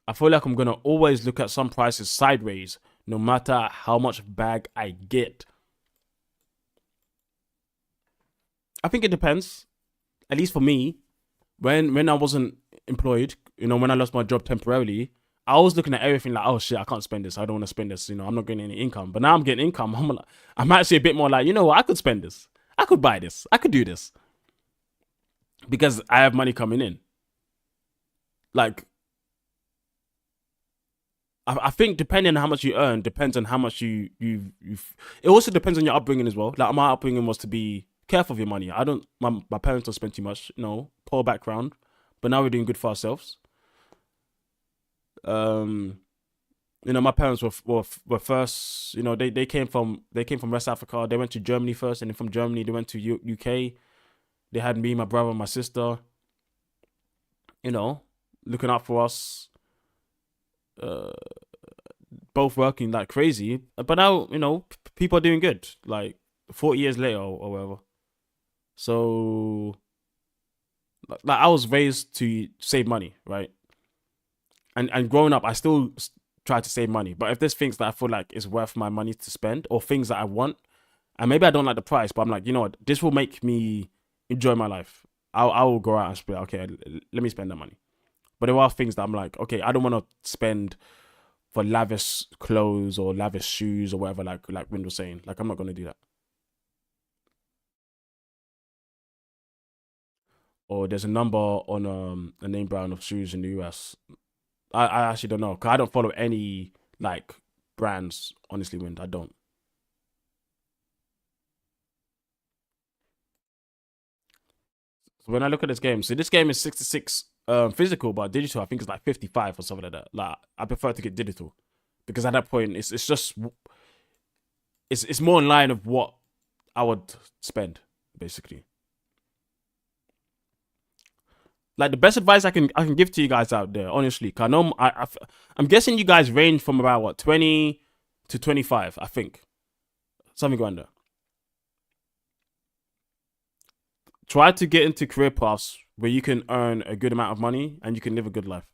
Speaker 1: I feel like I'm gonna always look at some prices sideways, no matter how much bag I get. I think it depends. At least for me, when I wasn't employed, when I lost my job temporarily, I was looking at everything like, oh shit, I can't spend this. I don't want to spend this. I'm not getting any income. But now I'm getting income. I'm actually a bit more like, I could spend this. I could buy this. I could do this. Because I have money coming in. Like, I think depending on how much you earn, depends on how much you it also depends on your upbringing as well. Like, my upbringing was to be careful of your money. My parents don't spend too much, poor background. But now we're doing good for ourselves. My parents were first, they came from West Africa. They went to Germany first, and then from Germany they went to UK. They had me, my brother, my sister, looking out for us, both working like crazy. But now, people are doing good, like 40 years later or whatever. So, like, I was raised to save money, right? And growing up, I still try to save money. But if there's things that I feel like is worth my money to spend, or things that I want, and maybe I don't like the price, but I'm like, what, this will make me enjoy my life. I will go out and be like, okay, let me spend that money. But there are things that I'm like, okay, I don't want to spend for lavish clothes or lavish shoes or whatever, like Wind was saying. Like, I'm not going to do that. Or there's a number on a name brand of shoes in the US. I actually don't know, because I don't follow any, like, brands, honestly, Wind. I don't. So when I look at this game, so this game is 66 physical, but digital, I think it's like 55 or something like that. Like, I prefer to get digital, because at that point, it's just, it's more in line of what I would spend, basically. Like, the best advice I can give to you guys out there, honestly, because I know I'm guessing you guys range from about what, 20 to 25, I think, something around there. Try to get into career paths where you can earn a good amount of money and you can live a good life.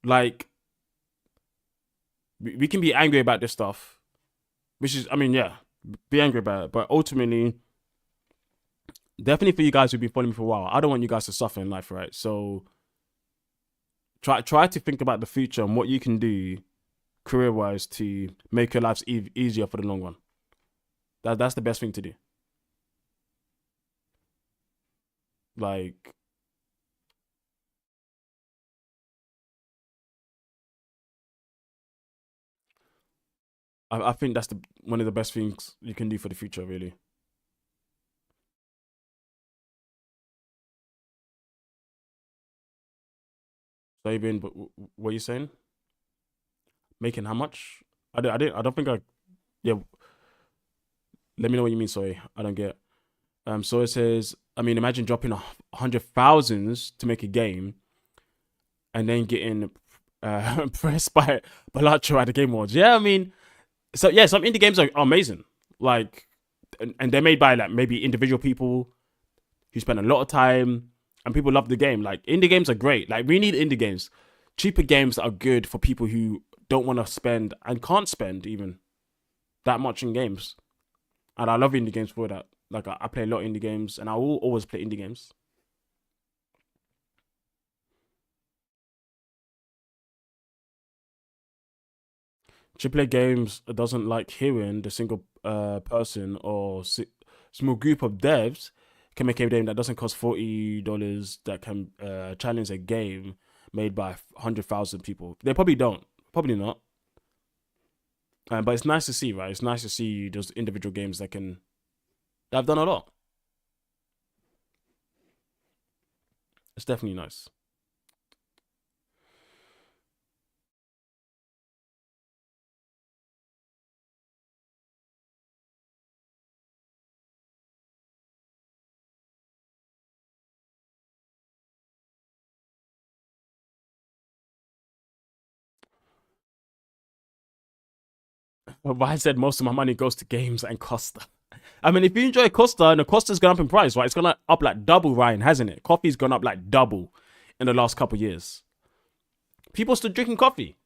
Speaker 1: Like, we can be angry about this stuff, which is, I mean, yeah, be angry about it, but ultimately, definitely for you guys who've been following me for a while, I don't want you guys to suffer in life, right? So try to think about the future and what you can do career-wise to make your lives easier for the long run. That's the best thing to do. Like, I think that's one of the best things you can do for the future, really. So, even, what are you saying? Making how much? I don't think I. Yeah, let me know what you mean. Sorry, I don't get. So it says, I mean, imagine dropping 100,000s to make a game, and then getting pressed by Balacho at the Game Awards. Yeah, I mean, so yeah, some indie games are amazing. Like, and they're made by like maybe individual people who spend a lot of time, and people love the game. Like, indie games are great. Like, we need indie games. Cheaper games are good for people who don't want to spend and can't spend even that much in games. And I love indie games for that. Like, I play a lot of indie games, and I will always play indie games. AAA games doesn't like hearing the single person or small group of devs can make a game that doesn't cost $40 that can challenge a game made by 100,000 people. They probably don't. Probably not. But it's nice to see, right? It's nice to see those individual games that have done a lot. It's definitely nice. But I said most of my money goes to games and Costa. I mean, if you enjoy Costa and the Costa's gone up in price, right? It's gone up like double, Ryan, hasn't it? Coffee's gone up like double in the last couple years. People still drinking coffee.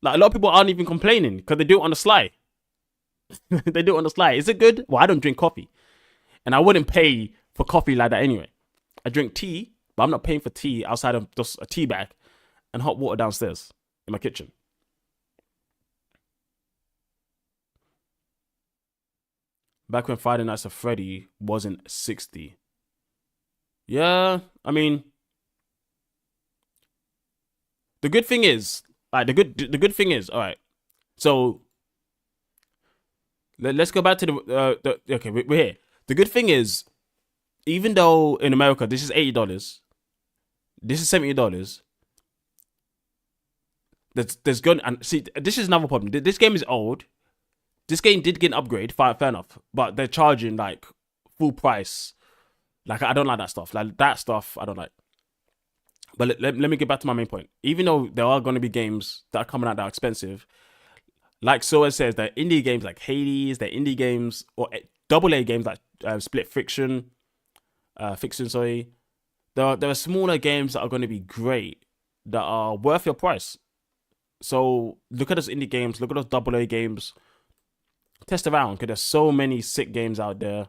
Speaker 1: Like a lot of people aren't even complaining because they do it on the sly. They do it on the sly. Is it good? Well, I don't drink coffee, and I wouldn't pay for coffee like that anyway. I drink tea, but I'm not paying for tea outside of just a tea bag and hot water downstairs in my kitchen. Back when Friday Nights at Freddy wasn't 60. Yeah, I mean, the good thing is, like the good thing is, all right. So let's go back to the okay, we're here. The good thing is, even though in America this is $80, this is $70. There's good, and see, this is another problem. This game is old. This game did get an upgrade, fair enough, but they're charging like full price. Like I don't like that stuff. Like that stuff I don't like. But let me get back to my main point. Even though there are going to be games that are coming out that are expensive, like Soa says, they're indie games like Hades, they're indie games or AA games like Split Fiction, sorry. There are smaller games that are going to be great that are worth your price. So look at those indie games, look at those AA games. Test around because there's so many sick games out there.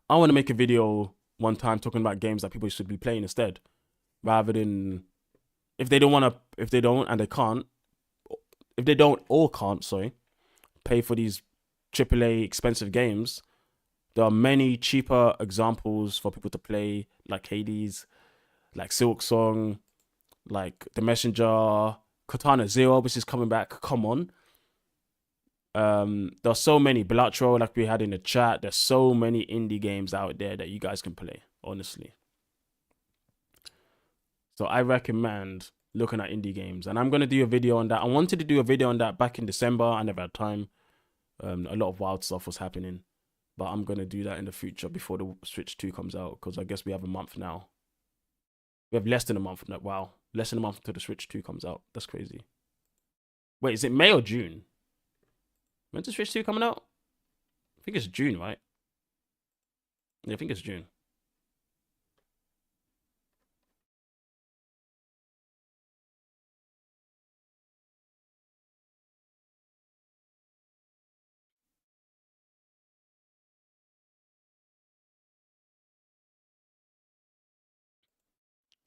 Speaker 1: I want to make a video one time talking about games that people should be playing instead, rather than if they don't or can't, sorry, pay for these AAA expensive games. There are many cheaper examples for people to play, like Hades, like Silk Song, like The Messenger, Katana Zero, which is coming back. Come on. There's so many Belatro, like we had in the chat. There's so many indie games out there that you guys can play, honestly. So I recommend looking at indie games, and I'm gonna do a video on that. I wanted to do a video on that back in December. I never had time. A lot of wild stuff was happening, but I'm gonna do that in the future before the Switch 2 comes out, because I guess we have a month now. We have less than a month now. Wow, less than a month until the Switch 2 comes out. That's crazy. Wait, is it May or June? When's the Switch 2 coming out? I think it's June, right? Yeah, I think it's June.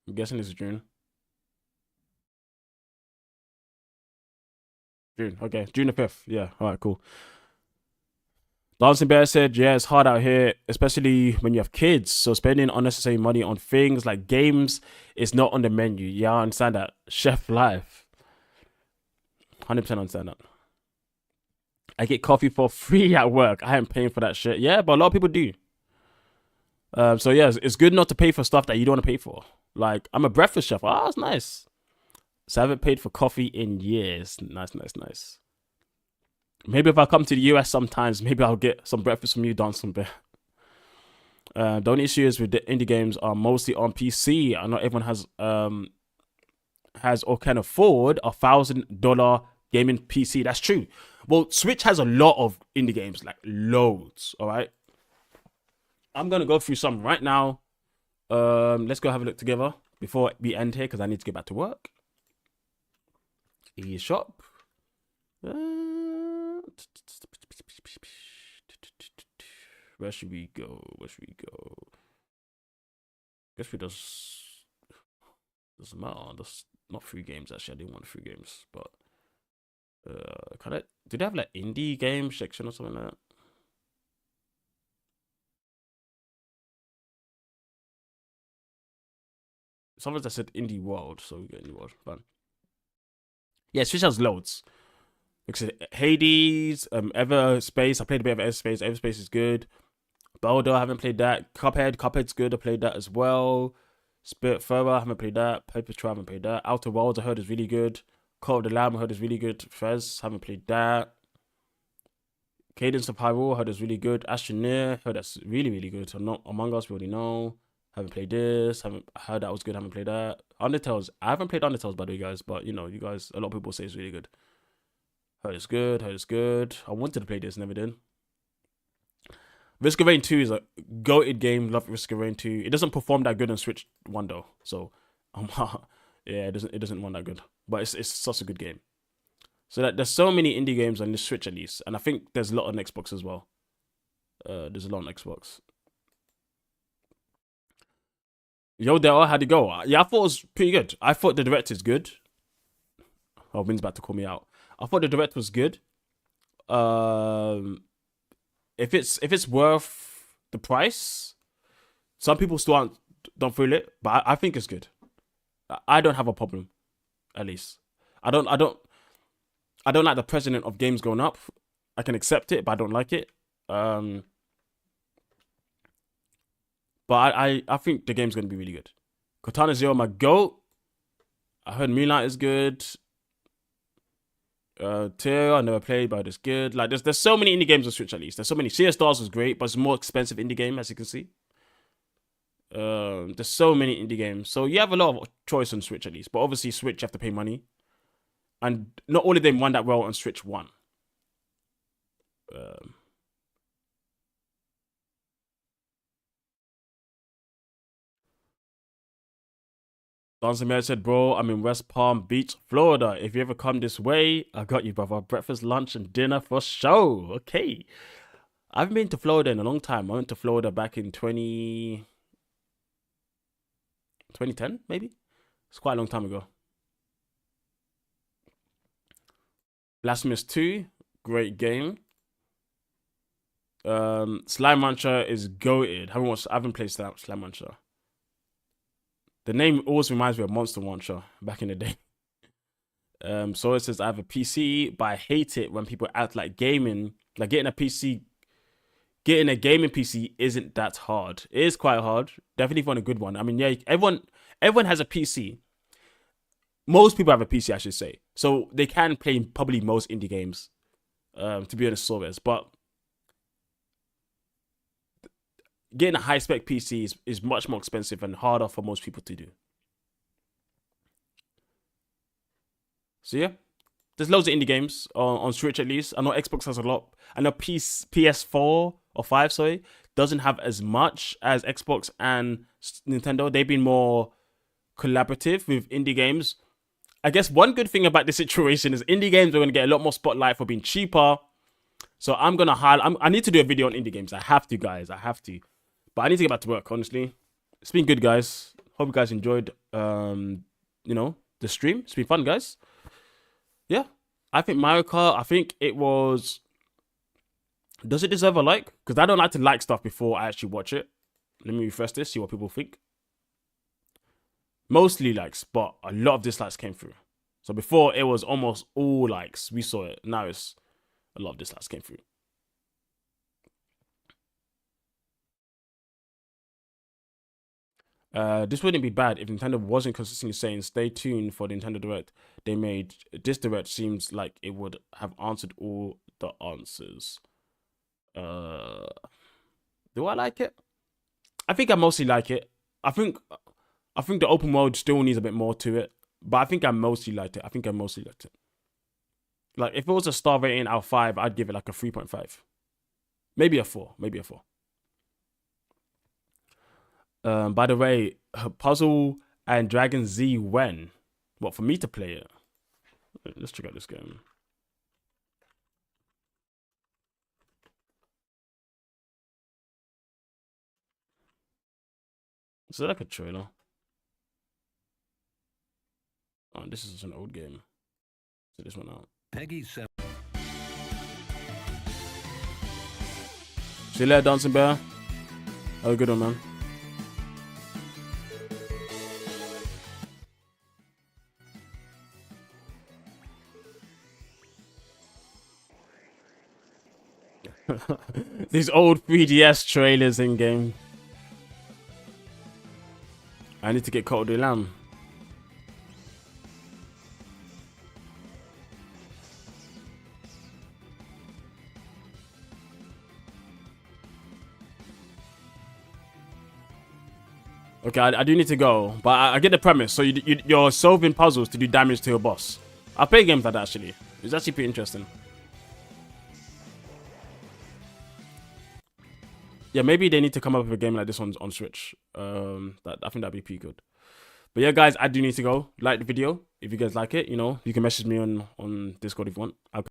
Speaker 1: I'm guessing it's June. June, okay. June the 5th. Yeah, alright, cool. Dancing Bear said, yeah, it's hard out here, especially when you have kids. So spending unnecessary money on things like games is not on the menu. Yeah, I understand that. Chef life. 100% understand that. I get coffee for free at work. I am paying for that shit. Yeah, but a lot of people do. So yeah, it's good not to pay for stuff that you don't want to pay for. Like, I'm a breakfast chef. Oh, that's nice. So I haven't paid for coffee in years. Nice. Maybe if I come to the US sometimes, maybe I'll get some breakfast from you, Dancing Bear. The only issue is with the indie games are mostly on PC. I know everyone has or can afford $1,000 gaming PC. That's true. Well, Switch has a lot of indie games, like loads. All right. I'm gonna go through some right now. Let's go have a look together before we end here because I need to get back to work. eShop. Where should we go? Guess we doesn't matter. That's not free games actually. I didn't want free games, but did they have like indie game section or something like that? Something that said indie world, so we get indie world. Fun. Yeah, Switch has loads. Like I said, Hades, Everspace. I played a bit of Everspace. Everspace is good. Baldo, I haven't played that. Cuphead's good. I played that as well. Spirit Further, I haven't played that. Paper Patrol, I haven't played that. Outer Worlds, I heard is really good. Call of the Lamb, I heard is really good. Fez, haven't played that. Cadence of Hyrule, heard is really good. Astroneer, heard that's really, really good. Not Among Us, we already know. Haven't played this. Haven't heard that was good. Haven't played that. Undertales, I haven't played Undertales, by the way, guys. But you know, you guys, a lot of people say it's really good. Heard it's good. Heard it's good. I wanted to play this, never did. Risk of Rain 2 is a goated game. Love Risk of Rain 2. It doesn't perform that good on Switch 1 though. So, yeah, it doesn't run that good. But it's such a good game. So that there's so many indie games on the Switch at least, and I think there's a lot on Xbox as well. There's a lot on Xbox. Yo, Dale, how'd it go? Yeah, I thought it was pretty good. I thought the direct is good. Oh, Vin's about to call me out. I thought the direct was good. If it's worth the price, some people still don't feel it, but I think it's good. I don't have a problem, at least. I don't like the precedent of games going up. I can accept it, but I don't like it. But I think the game's gonna be really good. Katana Zero, my goat. I heard Moonlight is good. Tear, I never played, but it's good. Like there's so many indie games on Switch at least. There's so many. Sea of Stars was great, but it's a more expensive indie game, as you can see. There's so many indie games. So you have a lot of choice on Switch at least. But obviously Switch you have to pay money. And not all of them won that well on Switch 1. Dancer Mary said, bro, I'm in West Palm Beach, Florida. If you ever come this way, I got you, brother. Breakfast, lunch, and dinner for show. Okay. I haven't been to Florida in a long time. I went to Florida back in 2010, maybe? It's quite a long time ago. Blasphemous 2, great game. Slime Rancher is goated. I haven't played Slime Rancher. The name always reminds me of Monster Rancher back in the day. So it says I have a PC, but I hate it when people act like gaming, like getting a gaming PC isn't that hard. It is quite hard. Definitely for a good one. I mean, yeah, everyone has a PC. Most people have a PC, I should say. So they can play probably most indie games. To be honest, so is. But getting a high spec PC is much more expensive and harder for most people to do. So yeah, there's loads of indie games on Switch at least. I know Xbox has a lot. I know PS4 or 5, sorry, doesn't have as much as Xbox and Nintendo. They've been more collaborative with indie games. I guess one good thing about this situation is indie games are going to get a lot more spotlight for being cheaper. So I'm going to highlight... I need to do a video on indie games. I have to, guys. I have to. But I need to get back to work, honestly. It's been good, guys. Hope you guys enjoyed, the stream. It's been fun, guys. Yeah. I think Mario Kart, I think it was... Does it deserve a like? Because I don't like to like stuff before I actually watch it. Let me refresh this, see what people think. Mostly likes, but a lot of dislikes came through. So before, it was almost all likes. We saw it. Now it's a lot of dislikes came through. This wouldn't be bad if Nintendo wasn't consistently saying stay tuned for the Nintendo Direct they made. This Direct seems like it would have answered all the answers. Do I like it? I think I mostly like it. I think the open world still needs a bit more to it, but I think I mostly liked it. Like if it was a star rating out of 5, I'd give it like a 3.5. Maybe a 4. By the way, Puzzle and Dragon Z when? What, for me to play it? Let's check out this game. Is that like a trailer? Oh, this is an old game. Check this one out.
Speaker 4: Peggy 7.
Speaker 1: See you later, Dancing Bear. Have a good one, man. These old 3DS trailers in game. I need to get Cote de Lamb. Okay, I do need to go, but I get the premise. So you're solving puzzles to do damage to your boss. I play games like that actually. It's actually pretty interesting. Yeah, maybe they need to come up with a game like this on Switch. I think that'd be pretty good. But yeah, guys, I do need to go. Like the video if you guys like it. You know, you can message me on Discord if you want.